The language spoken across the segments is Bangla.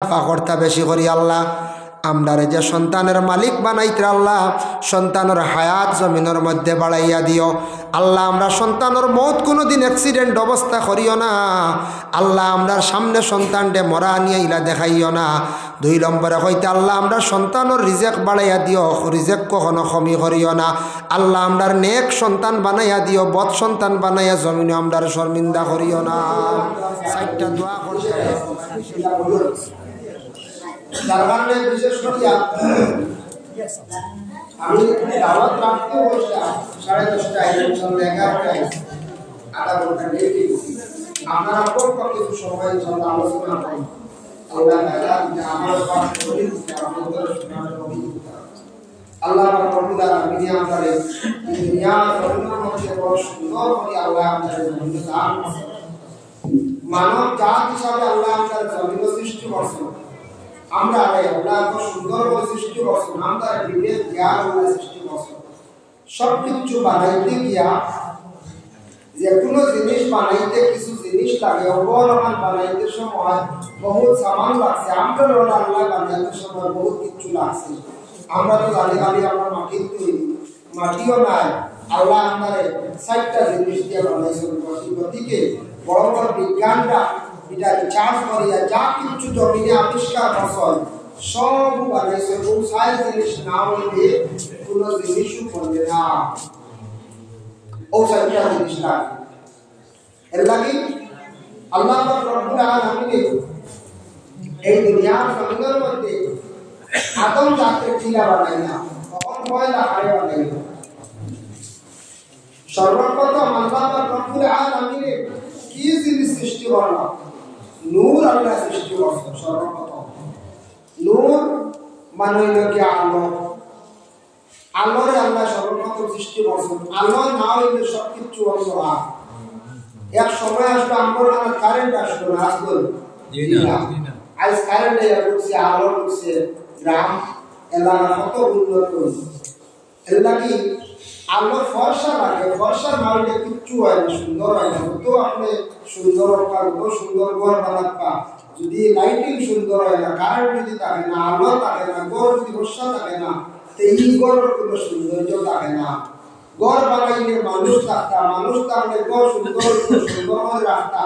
কর্তা বেশি করি আল্লাহ আমরারে যে সন্তানের মালিক বানাইতে আল্লাহ সন্তানের হায়াত জমিনের মধ্যে বাড়াইয়া দিও আল্লাহ আমরা সন্তানের মৌত কোনো দিন অ্যাক্সিডেন্ট অবস্থা করিও না আল্লাহ আমরার সামনে সন্তানটে মরা নিয়ে ইলা দেখাইও না 2 নম্বরে হইতে আল্লাহ আমরা সন্তানের রিজেক বাড়াইয়া দিও রিজেক কখনো কমি করিও না আল্লাহ আমরার নেক সন্তান বানাইয়া দিও বদ সন্তান বানাইয়া জমিনে আমরার শর্মিন্দা করিও না 4টা দোয়া করতে যার কারণে বিশেষ করিয়া আমি দাওয়াত রাখতে বসলাম 10:30টায় ইনশাআল্লাহ 11টায় আধা ঘন্টা লেট হয়েছে আপনারা পক্ষ কিছু সময় ইনশাআল্লাহ আলোচনা করুন আল্লাহ তাআলা যে আমার পাঠ করে দিতে আমাদের শোনার তৌফিক দান আল্লাহ রব্বুল আলামিন আমাদের দুনিয়া জমিনের মধ্যে বড় সুন্দর করে আল্লাহ আমাদের জমিনে দান মানব জাত হিসাবে আল্লাহ আমাদের জমিন সৃষ্টি করেছেন আমরা আল্লাহ তো সুন্দর সৃষ্টি করছেন আমরা বিবেক জ্ঞান আল্লাহ সৃষ্টি করছেন সব কিছু বানাইতে গিয়া যে কোনো জিনিস বানাইতে কিছু জিনিস লাগে অবলম্বন বানাইতে সময় বহুত সামান লাগছে আমরা আল্লাহ বানাইতে সময় বহুত কিছু লাগছে আমরা তো জানি খালি আমরা মাটির তৈরি মাটিও নাই আল্লাহ আমাদের 4টা জিনিস দিয়ে বানাইছেন গতিকে বড় বড় বিজ্ঞানরা এটা চার্জ করিয়া যা কিছু জমিনে আবিষ্কার ফসল সব বানাইছে কোন সাইজ জিনিস না হইলে কোন জিনিসও করবে না ও সাইজটা জিনিস না এর লাগি আল্লাহ রব্বুল আলামিন এই দুনিয়ার জমিনের মধ্যে আদম জাতের টিলা বানাইনা তখন ময়লা হাড়ে বানাইনা সর্বপ্রথম আল্লাহ রব্বুল আলামিন কি জিনিস সৃষ্টি করলো নূর আল্লাহ সৃষ্টি করছেন সর্বপ্রথম নূর মানে হইল আলো আলোরে আল্লাহ সর্বপ্রথম সৃষ্টি করছেন আলো না হইলে সব কিছু অন্ধকার এক সময় আসবে আমরা কারেন্ট আসবে না আসবে আজ কারেন্ট ঢুকছে আলো ঢুকছে গ্রাম এলাকা কত উন্নত হয়েছে এর লাগি আলো ফর্সা লাগে ফর্সা না হইলে কিচ্ছু হয় না সুন্দর হয় না তো আপনি সুন্দর সুন্দর ঘর বানাবা যদি লাইটিং সুন্দর হয় না কারেন্ট যদি থাকে না আলো থাকে না ঘর যদি ফর্সা থাকে না তো এই ঘরের কোনো সৌন্দর্য থাকে না ঘর বানাইলে মানুষ থাকতা মানুষ থাকলে ঘর সুন্দর সুন্দর করে রাখতা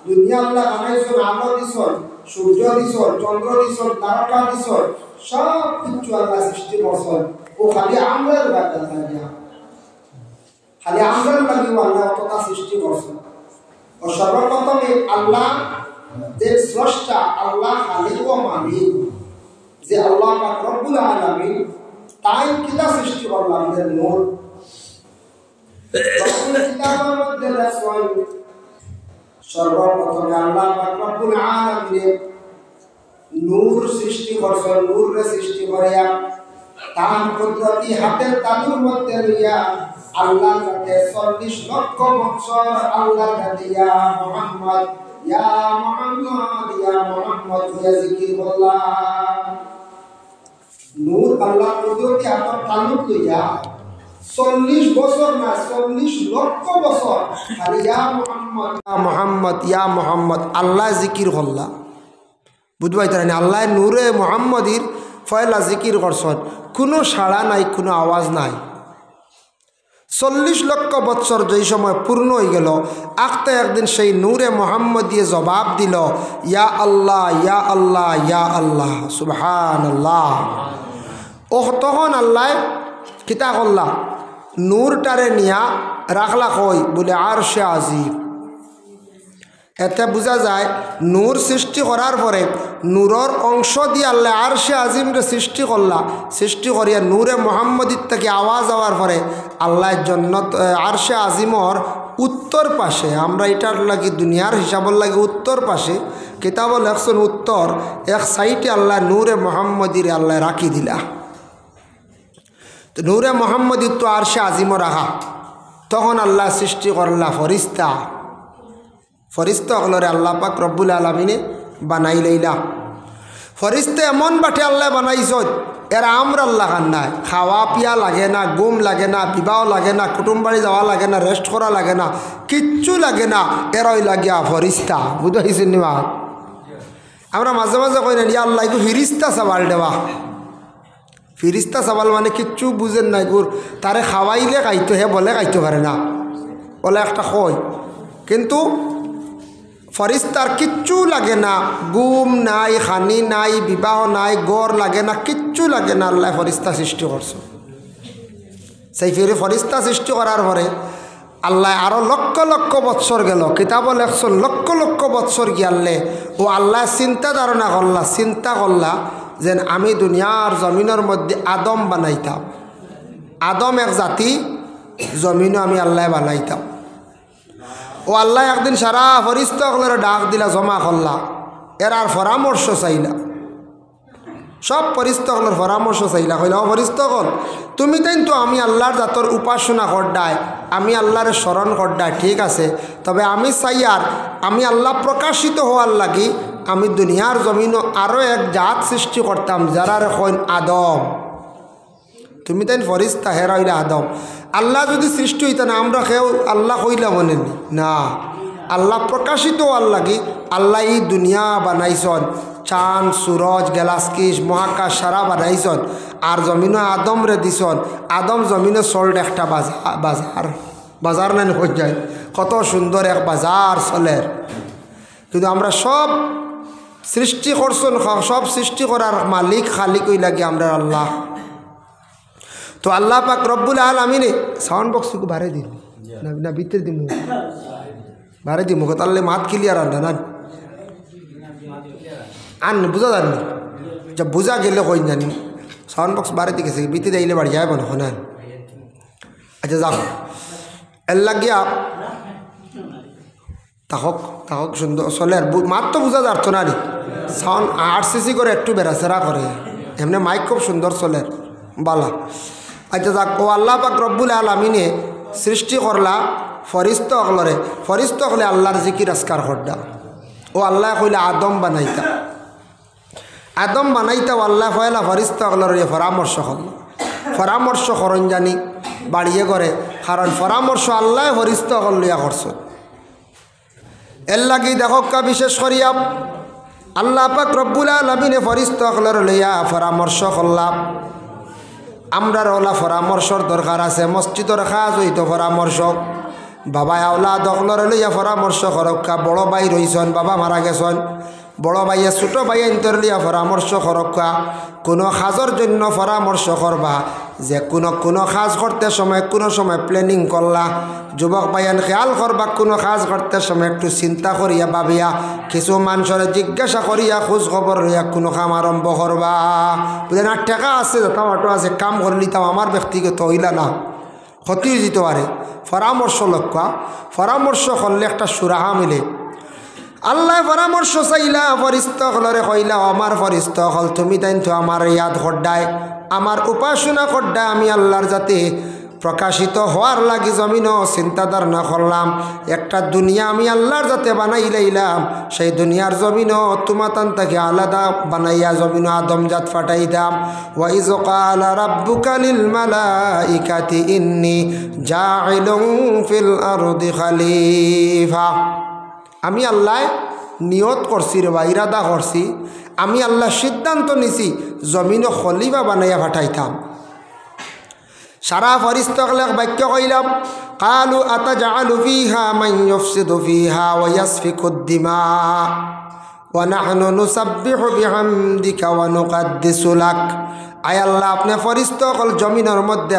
দুনিয়া আল্লাহ বানাইছেন আলো দিছন সূর্য দিছন চন্দ্র দিছন তারকা দিছন সব কিছু আল্লাহ সৃষ্টি করছেন ও খালি আমরার ব্যাপার থাকে খালি আমরার লাগি আল্লাহ কথা সৃষ্টি করছেন ও সর্বপ্রথম আল্লাহ যে স্রষ্টা আল্লাহ খালিক ও মালিক যে আল্লাহ পাক রব্বুল আলামিন তাই কিতা সৃষ্টি করলেন আমাদের নূর কিতাবের মধ্যে লেখছেন সর্বপ্রথম আল্লাহ পাক রব্বুল আলামিন নূর সৃষ্টি করছেন নূরের সৃষ্টি করিয়া তার কুদরতি হাতের তালুর মধ্যে লইয়া আল্লাহ কাছে 40 লক্ষ বছর আল্লাহ কাছে ইয়া মুহাম্মদ ইয়া মুহাম্মদ ইয়া মুহাম্মদ ইয়া জিকিরুল্লাহ নূর আল্লাহ কুদরতি হাতের তালুর লইয়া 40 বছর না 40 লক্ষ বছর খালি ইয়া মুহাম্মদ ইয়া মুহাম্মদ ইয়া মুহাম্মদ আল্লাহ জিকির করলা বুঝবাইতারানি আল্লাহ নূরে মুহাম্মদির ফয়লা জিকির করছেন কোনো সাড়া নাই কোনো আওয়াজ নাই 40 লক্ষ বছর যেই সময় পূর্ণ হয়ে গেল আখতে একদিন সেই নূরে মুহাম্মদিয়ে জবাব দিল ইয়া আল্লাহ ইয়া আল্লাহ ইয়া আল্লাহ সুবহানাল্লাহ ও তখন আল্লাহ কিতা করলা নূরটারে নিয়া রাখলা কই বলে আরশে আজিম এতে বোঝা যায় নূর সৃষ্টি করার পরে নূরের অংশ দিয়ে আল্লাহ আরশে আজিমরে সৃষ্টি করলা সৃষ্টি করিয়া নূরে মুহাম্মদির থেকে আওয়াজ হওয়ার পরে আল্লাহ জন্নত আরশে আজিমর উত্তর পাশে আমরা এটার লাগি দুনিয়ার হিসাবর লাগে উত্তর পাশে কিতাব লেখছেন উত্তর এক সাইডে আল্লাহ নূরে মুহাম্মদির আল্লাহ রাখি দিলা তো নূরে মুহাম্মদির তো আরশে আজিমও রাখা তখন আল্লাহ সৃষ্টি করলা ফরিস্তা ফরিস্তা হলরে আল্লাহ পাক রব্বুল আলামিনে বানাই লইলা ফরিস্তা এমন বাটে আল্লাহ বানাইছ এরা আমরা আল্লাহ খান নাই খাওয়া পিয়া লাগে না ঘুম লাগে না বিবাহ লাগে না কুটুম বাড়ি যাওয়া লাগে না রেস্ট করা লাগে না কিচ্ছু লাগে না এরাই লাগিয়া ফরিস্তা বুঝতে পারছেন নি আমরা মাঝে মাঝে কই না ইয়া আল্লাহ এগু ফিরিস্তা সাবাল দেওয়া ফিরিস্তা সাবাল মানে কিচ্ছু বুঝেন না এগুর তারে খাওয়াইলে খাইতো হে বলে খাইতে পারে না বলে একটা কয় কিন্তু ফরিস্তার কিচ্ছু লাগে না গুম নাই খানি নাই বিবাহ নাই গড় লাগে না কিচ্ছু লাগে না আল্লাহ ফরিস্তা সৃষ্টি করছে সেই ফরিস্তা সৃষ্টি করার পরে আল্লাহ আরো লক্ষ লক্ষ বৎসর গেল কিতাব লেখছেন লক্ষ লক্ষ বৎসর গিয়ালে ও আল্লাহ চিন্তা ধারণা করলা যে আমি দুনিয়ার জমিনের মধ্যে আদম বানাইতাম আদম এক জাতি জমিনও আমি আল্লাহ বানাইতাম ও আল্লাহ একদিন সারা ফরিস্তাগুলোর ডাক দিলা জমা করলা এর আর পরামর্শ চাইলা সব ফরিস্তাগুলোর পরামর্শ চাইলা কইলা ও ফরিস্তাগল তুমি তাই তো আমি আল্লাহর জাতর উপাসনা করডায় আমি আল্লাহর স্মরণ করডায় ঠিক আছে তবে আমি চাই আর আমি আল্লাহ প্রকাশিত হওয়ার লাগি আমি দুনিয়ার জমিনও আরও এক জাত সৃষ্টি করতাম যারা এখন আদম তুমি তাই ফরিস্তা হেরা হইলা আদম আল্লাহ যদি সৃষ্টি হইত না আমরা কেউ আল্লাহ কইলা মনেনি না আল্লাহ প্রকাশিত হওয়ার লাগি আল্লাহ এই দুনিয়া বানাইছন চাঁদ সূরজ গ্যালাক্সিস মহাকাশ সারা বানাইছন আর জমিনও আদম রে দিছন আদম জমিনে চল্ড একটা বাজার না হয়ে যায় কত সুন্দর এক বাজার চলের কিন্তু আমরা সব সৃষ্টি করছেন সব সৃষ্টি করার মালিক খালিক হই লাগে আমরা আল্লাহ তো আল্লাহ পাক রব্বুল আলামিনে সাউন্ড বক্সটুকু বাড়াই দিন না ভিতরে দিমু বাড়াই দিমু তাহলে মাত ক্লিয়ার আনটা না আন বুঝা জানি যা বুঝা গেলে কই জানি সাউন্ড বক্স বাড়াই দিয়ে গেছে ভিতরে আইলে বাড়ি যাইব না শোনেন আচ্ছা যাও এর লাগিয়া তাহক সুন্দর চলে আর মাত তো বুঝা যাচ্ছ না রে সাউন্ড আরসিসি করে একটু বেড়াচেরা করে এমনি মাইক খুব সুন্দর চলে বালা আচ্ছা যাক ও আল্লাহ পাক রব্বুল আলামিনে সৃষ্টি করলা ফরিস্ত হলে আল্লাহর জিকির আসকার করডা ও আল্লাহ কইলে আদম বানাইতা ও আল্লাহ কইলা ফরিস্ত হলর পরামর্শ করন জানি বাড়িয়ে করে কারণ পরামর্শ আল্লাহ ফরিস্ত হল লিয়া করছ এর লাগি দেখকা বিশেষ করিয়া আল্লাহ পাক রব্বুল আলামিনে ফরিস্ত হলর লইয়া পরামর্শ করলাম আমরা ওলা পরামর্শর দরকার আছে মসজিদর কাজ হইতো পরামর্শ বাবা আওলা দখলর লইয়া পরামর্শ করক্কা বড় ভাই রইছন বাবা মারা গেছন বড় ভাইয়া ছোট ভাই আইন্তর লিয়া পরামর্শ করক্কা কোনো কাজের জন্য পরামর্শ করবা যে কোনো কাজ করতে সময় কোনো সময় প্ল্যানিং করলা যুবক ভাইয়ান খেয়াল করবা কোনো কাজ করতে সময় একটু চিন্তা করিয়া ভাবিয়া কিছু মানুষের জিজ্ঞাসা করিয়া খোঁজ খবর লইয়া কোনো কাম আরম্ভ করবা বুঝলেন আর টাকা আছে যথামাটো আছে কাম করে নিতাম আমার ব্যক্তিগত হইলা না ক্ষতি যেতে পারে পরামর্শ লক্ষ্য পরামর্শ করলে একটা সুরাহা মিলে আল্লাহ পরামর্শ চাইলা ফরিস্ত হলরে কইলা আমার ফরিস্ত হল তুমি তাই তো আমার ইয়াদ খড্ডায় আমার উপাসনা খড্ডায় আমি আল্লাহর যাতে প্রকাশিত হওয়ার লাগি জমিনও চিন্তাধার না করলাম একটা দুনিয়া আমি আল্লাহর যাতে বানাই লাইলাম সেই দুনিয়ার জমিনও তোমাতান তাকে আলাদা বানাইয়া জমিনও আদম জাত ফাটাই দাম ওয়াইজ ক্বালা রাব্বুকা লিল মালাইকাতি ইন্নী জাইলুন ফিল আরদি খলিফা আমি আল্লাহ নিয়ত করছি রে বা ইরাদা করছি আমি আল্লাহ সিদ্ধান্ত নিছি জমিনও খলিফা বানাইয়া ফাটাইতাম সারা ফরিস্তাগলে বাক্য কইলাম কালু আতাজালু ফিহা মান ইউফসিদু ফিহা ওয়া ইয়াসফিকুদ দিমা ওয়া নাহনু নুসাব্বিহু বিহামদিকা ওয়া নুকাদ্দিসু লাক আয় আল্লাহ আপনি ফরিস্তাগল জমিনের মধ্যে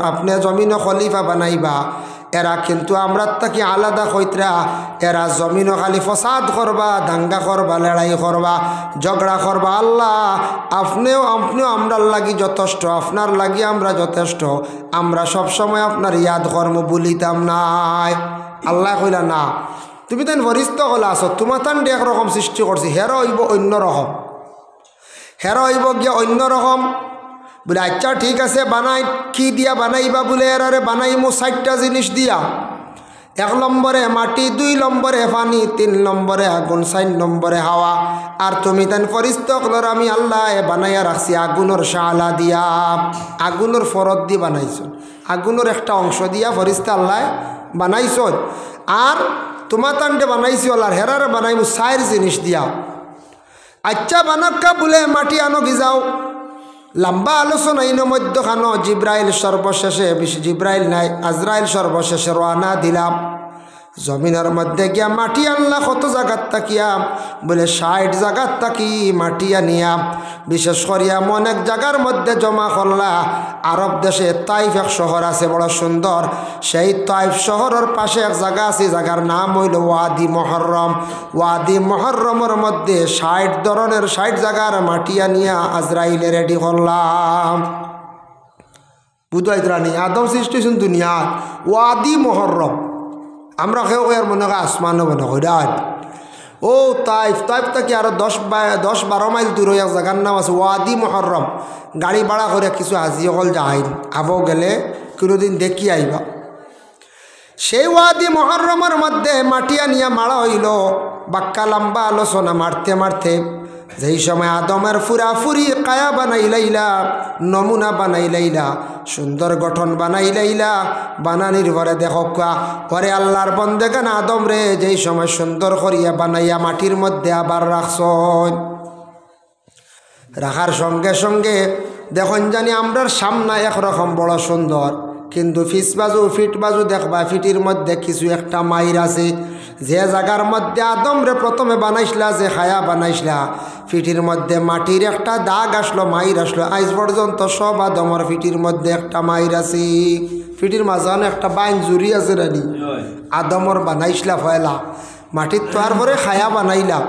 আপনি জমিন খলিফা বানাইবা এরা কিন্তু আমরা তাকে আলাদা কইতরা এরা জমিনও খালি ফসাদ করবা দাঙ্গা করবা লড়াই করবা ঝগড়া করবা আল্লাহ আপনিও আমরার লাগি যথেষ্ট আপনার লাগি আমরা যথেষ্ট আমরা সব সময় আপনার ইয়াদ কর্ম বলিতাম নাই আল্লাহ কইলা না তুমি তেন ফরিস্ত হলা আছো তোমার তান একরকম সৃষ্টি করছি হেরো হইব অন্যরকম হেরো হইব গিয়া অন্যরকম বলে আচ্ছা ঠিক আছে বানাই কি দিয়া বানাইবা বলে এরারে বানাইমো 60টা জিনিস দিয়া 1 নম্বরে মাটি 2 নম্বরে পানি 3 নম্বরে আগুন 4 নম্বরে হাওয়া আর তুমি তেন ফরিস্তাগলর আমি আল্লাহ বানাইয়া রাখছি আগুনের শালা দিয়া আগুনের ফরত দিয়ে বানাইছো আগুনের একটা অংশ দিয়া ফরিস্তা আল্লাহ বানাইছো আর তোমার তান্ডে বানাইছি আল্লাহর হেরারে বানাইমো 4 জিনিস দিয়া আচ্ছা বানাক্কা বলে মাটি আনো কি যাও লম্বা আলোচনা ইন মধ্যখানো জিব্রাইল সর্বশেষে জিব্রাইল নাই আজরাইল সর্বশেষে রওনা দিলাম জমিনের মধ্যে গিয়া মাটি আনলা কত জায়গার তাকিয়া বলে ৬০ জায়গার তাকি মাটি আনিয়া বিশেষ করিয়া অনেক জায়গার মধ্যে জমা করলা আরব দেশে তাইফ এক শহর আছে বড় সুন্দর সেই তাইফ শহরের পাশে এক জায়গা আছে জায়গার নাম হইল ওয়াদি মুহররম ওয়াদি মুহররমের মধ্যে ৬০ ধরনের ৬০ জায়গার মাটি আনিয়া আজরাইলে রেডি করলাম বুঝাইত রানি আদম সৃষ্টি হয়েছেন দুনিয়াত ওয়াদি মুহররম আমরা কেউ এর মনে হয় আসমানও মনে করি ও তাইফ থেকে আরো ১০-১২ মাইল দূর এক জায়গার নাম আছে ওয়াদি মুহররম গাড়ি ভাড়া করে কিছু হাজি অকল যাই আবো গেলে কোনোদিন দেখি আইবা সেই ওয়াদি মুহররমের মধ্যে মাটি আনিয়া মারা হইল বাক্কা লম্বা আলোচনা মারতে মারতে যেই সময় আদমের ফুরাফুরি কায়া বানাইলাইলা নমুনা বানাইলাইলা সুন্দর গঠন বানাইলাইলা বানানির পরে দেখো পরে আল্লাহর বন্দেগান আদম রে যেই সময় সুন্দর করিয়া বানাইয়া মাটির মধ্যে আবার রাখছ রাখার সঙ্গে সঙ্গে দেখুন জানি আমরার সামনে একরকম বড় সুন্দর কিন্তু ফিট বাজু দেখবা ফিটির মধ্যে কিছু একটা মাইর আছে যে জায়গার মধ্যে আদম রে প্রথমে বানাইছিলা যে খায়া বানাইছিলা ফিটির মধ্যে মাটির একটা দাগ আসলো মাইর আসলো আজ পর্যন্ত সব আদমর ফিটির মধ্যে একটা মাইর আছে ফিটির মাঝখানে একটা বাইন জুড়ি আছে রানি আদমর বানাইছিলা ফয়লা মাটির তোয়ার পরে খায়া বানাইলা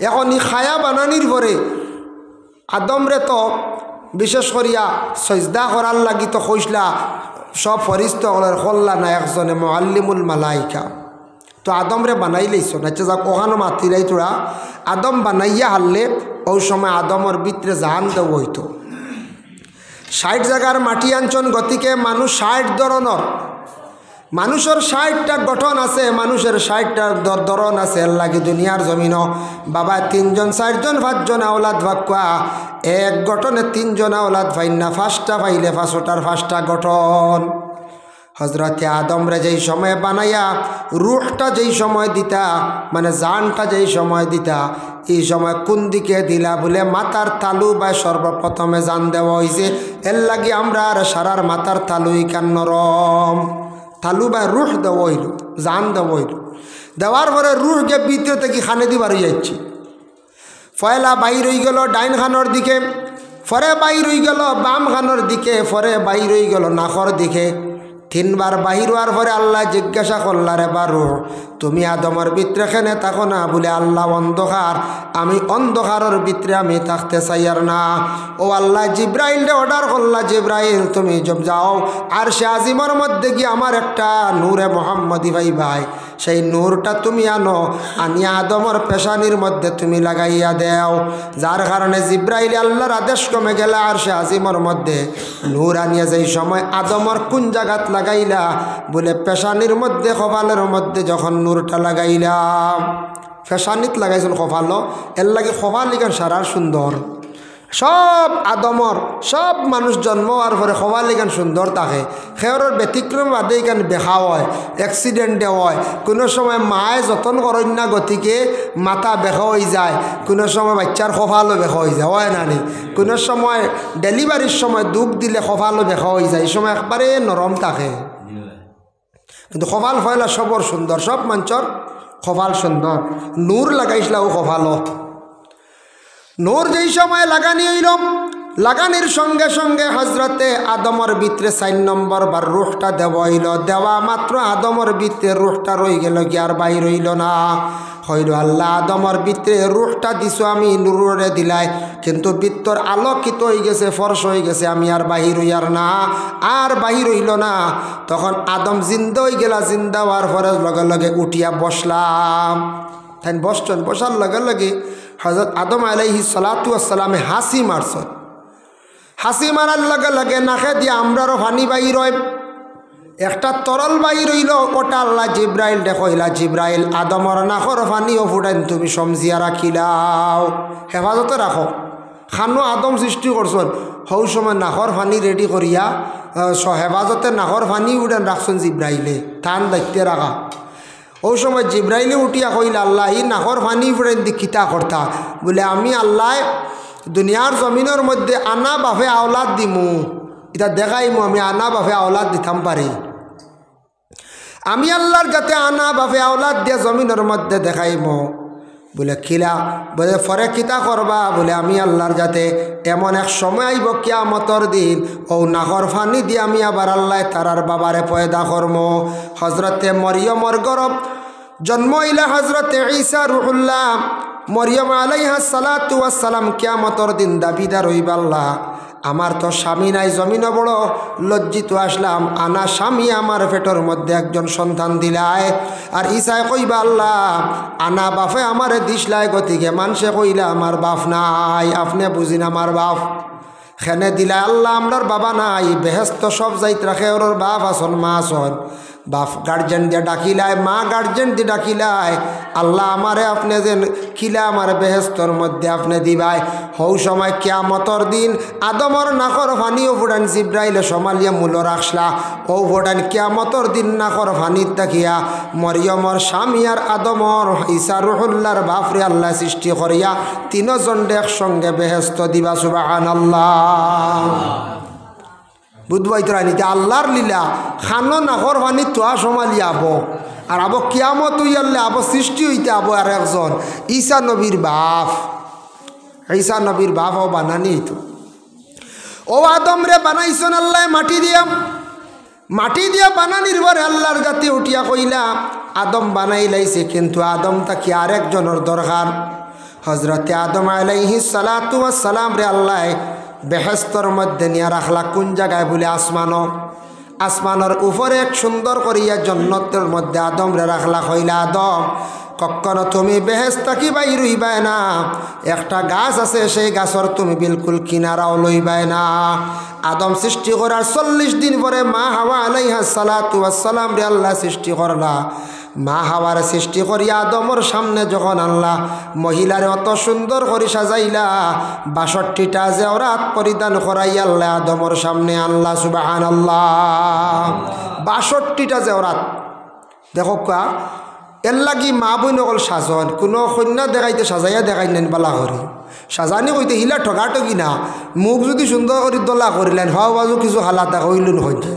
এখন এই খায়া বানানির পরে আদম রে তো বিশেষ করিয়া সজদা করার লাগি তো কইসলা সব ফরিস্তাগণের কল্লা না একজনে মুআল্লিমুল মালাইকা তো আদম রে বানাই লইছ না যাক ওখানে মাতিরাই তোরা আদম বানাইয়া হারলে ওই সময় আদমর ভিতরে জাহান দেব হইতো ৬০ জায়গার মাটি আঞ্চন গতিকে মানুষ ৬০ ধরনের মানুষের ৬০টা গঠন আছে মানুষের ৬০টা ধরন আছে লাগি দুনিয়ার জমিন বাবা ৩জন ৪জন ৫জন আওলাদ ভাগ্যা এক গঠনে ৩জন আওলাদ ভাই না ৫টা পাইলে ৫টার ৫টা গঠন হজরতে আদম রে যেই সময় বানাইয়া রুহটা যেই সময় দিতা মানে জানটা যেই সময় দিতা এই সময় কোন দিকে দিলা বলে মাথার তালু বা সর্বপ্রথমে জান দেওয়া হয়েছে এর লাগি আমরা আর সারার মাথার তালুই কান নরম তালু বা রুহ দেওয়া হইল জান দেওয়া হইল দেওয়ার পরে রুহকে ভিতরে থেকে খানে দিবার যাচ্ছি ফয়লা বাইর হয়ে গেল ডাইন খানোর দিকে ফরে বাইর হয়ে গেল বাম খানোর দিকে ফরে বাইর হয়ে গেল নাখর দিকে 3 বার বাহির হওয়ার পরে আল্লাহ জিজ্ঞাসা করলা রে বারু তুমি আদমের ভিতরে খেনে থাকো না বলে আল্লাহ অন্ধকার আমি অন্ধকারের ভিতরে আমি থাকতে চাই আর না ও আল্লাহ জিব্রাইল রে অর্ডার করলা জিব্রাইল তুমি জব যাও আর সে আজিমের মধ্যে গিয়ে আমার একটা নূরে মোহাম্মদী ভাই সেই নূরটা তুমি আনো আনিয়া আদমের পেশানির মধ্যে তুমি লাগাইয়া দেও যার কারণে জিব্রাইল আল্লাহর আদেশ কমে গেলে আর সে আজিমের মধ্যে নূর আনিয়া যেই সময় আদমের কোন জায়গাত লাগাইলা বলে পেশানির মধ্যে কপালের মধ্যে যখন নূরটা লাগাইলাম পেশানিত লাগাইছেন কপালো এর লাগে কপাল লিখান সারার সুন্দর সব আদমর সব মানুষ জন্ম হওয়ার পরে কপাল লিখান সুন্দর থাকে সেওরের ব্যতিক্রম বাদে এখানে দেখা হয় অ্যাক্সিডেন্টে হয় কোনো সময় মায়ে যতন করেন না গতিকে মাথা বেখা হয়ে যায় কোনো সময় বাচ্চার কপালও বেখা হয়ে যায় হয় না নি কোনো সময় ডেলিভারির সময় দুঃখ দিলে কপালও বেখা হয়ে যায় এই সময় একবারে নরম থাকে কিন্তু কপাল ফয়লা সবর সুন্দর সব মানুষের কপাল সুন্দর নূর লাগাইছিলা ও কপালও নূর যেই সময় লাগানি হইল লাগানির সঙ্গে সঙ্গে হজরতে আদমর ভিতরে 4 নম্বর বার রুহটা দেওয়া হইল দেওয়া মাত্র আদমর ভিতরে রুহটা রয়ে গেল কি আর বাইর হইল না হইল আল্লাহ আদমর ভিতরে রুহটা দিছো আমি নূরে দিলাই কিন্তু ভিতর আলোকিত হয়ে গেছে ফর্স হয়ে গেছে আমি আর বাহির হইয়ার না আর বাহির হইল না তখন আদম জিন্দা হয়ে গেলা জিন্দা হওয়ার পরে লগে লগে উঠিয়া বসলাম তাই বসছেন বসার লগে লগে হযরত আদম আলাইহিস সালাতু ওয়াস সালামে হাসি মারছেন হাসি মারার লগে লগে নাকে দিয়ে আমরারও পানি বাইর হয় একটা তরল বাইর হইল ওটা আল্লাহ জিব্রাইল দেখইলা জিব্রাইল আদমর নাকর পানিও ফুটাইন তুমি সমজিয়া রাখিলাও হেফাজতে রাখো খানো আদম সৃষ্টি করছেন হৌ সময় নাকর পানি রেডি করিয়া হেফাজতে নাকর পানি উঠান রাখছেন জিব্রাইলে থান দায়িত্বে রাখা ওই সময় জিব্রাইলে উঠিয়া কইলা আল্লাহ ই নাকর ফানি ফেরেন দি কিতা করতা বলে আমি আল্লাহ দুনিয়ার জমিনের মধ্যে আনা বাফে আওলাদ দিমু এটা দেখাইমু আমি আনা বাফে আওলাদ দিতাম পারি আমি আল্লাহর যাতে আনা বাফে আওলাদ দিয়া জমিনের মধ্যে দেখাইমু বলে কিলা বলে ফরে কিতা করবা বলে আমি আল্লাহর যাতে এমন এক সময় আইব কিয়ামতর দিন ও নাহর ফানি দিয়ে আমি আবার আল্লাহ তারার বাবারে পয়দা করম হজরতে মরিয়মর গরব জন্ম হইলা হজরতে ঈসা রুহুল্লাহ মরিয়ম আলাইহা সালাতু ওয়াস সালাম কিয়ামতর দিন দাবিদার হইবা আল্লাহ আমার তো স্বামী নাই জমিনও বড় লজ্জিত আসলাম আনা স্বামী আমার পেটের মধ্যে একজন সন্তান দিলায় আর ঈসায় কইবা আল্লাহ আনা বাপে আমারে দিসলায় গতিকে মানুষে কইলা আমার বাপ নাই আপনি বুঝিন আমার বাপ খেনে দিলা আল্লাহ আমরার বাবা নাই বেহেস্ত সব যাইত রাখে ওর বাপ আসন মা আসন বাপ গার্জেন দিয়ে ডাকিলায় মা গার্জেন দিয়ে ডাকিলায় আল্লাহ আমারে আপনি যেন কিলা আমার বেহেস্তর মধ্যে আপনি দিবাই হৌ সময় কিয়ামতর দিন আদমর নাকর ফানিও ফুটান জিব্রাইলে সমালিয়া মূল রাখলা ও ফুটান কিয়ামতর দিন নাকর ফানির দেখিয়া মরিয়মর স্বামী আর আদমর ঈসা রুহুল্লাহর বাপরে আল্লাহ সৃষ্টি করিয়া তিনজন একসঙ্গে বেহেস্ত দিবা সুবহানাল্লাহ বুধবাই তোরা নিতে আল্লাহর লীলা খানো নাকর ফানি তোয়া সমালিয়া আবো আর আবো কিয়ামত হইয়ালে আবো সৃষ্টি হইতে আবো আর একজন ঈসা নবীর বাপ ঈসা নবীর বাপ ও বানানি তো ও আদম রে বানাইছন আল্লাহ মাটি দিয়া বানানির পরে আল্লাহর জাতি উঠিয়া কইলা আদম বানাই লাইছে কিন্তু আদম তাকে আরেকজনের দরকার হজরতে আদম আলাইহিস সালাতু ওয়াস সালাম রে আল্লাহ বেহেস্তর মধ্যে নিয়ে রাখলা কোন জায়গায় বলে আসমানের উপরে এক সুন্দর করিয়া জন্নতের মধ্যে আদম রে রাখলা কইলা আদম কখনো তুমি বেহেস্ত কি বাই রইবাই না একটা গাছ আছে সেই গাছর তুমি বিলকুল কিনারাও লইবাই না আদম সৃষ্টি করার 40 দিন পরে মা হাওয়া আলাইহিস সালাতু ওয়াস সালাম রে আল্লাহ সৃষ্টি করলা মা হাওয়ার সৃষ্টি করিয়া আদমর সামনে যখন আল্লাহ মহিলারে অত সুন্দর করে সাজাইলা 62টা জেওরাত পরিধান করাইয়া আল্লাহ আদমর সামনে আল্লাহ সুবহানাল্লাহ 62টা জেওরাত দেখো কা এর লাগি মা বই নকল সাজন কোনো কন্যা দেখাইতে সাজাইয়া দেখাই নেন বালা করে সাজানি কইতে হিলা ঠগাঠগি না মুখ যদি সুন্দর করে দোলা করিলেন হাও বাজু কিছু হালাতা কইলুন হইতে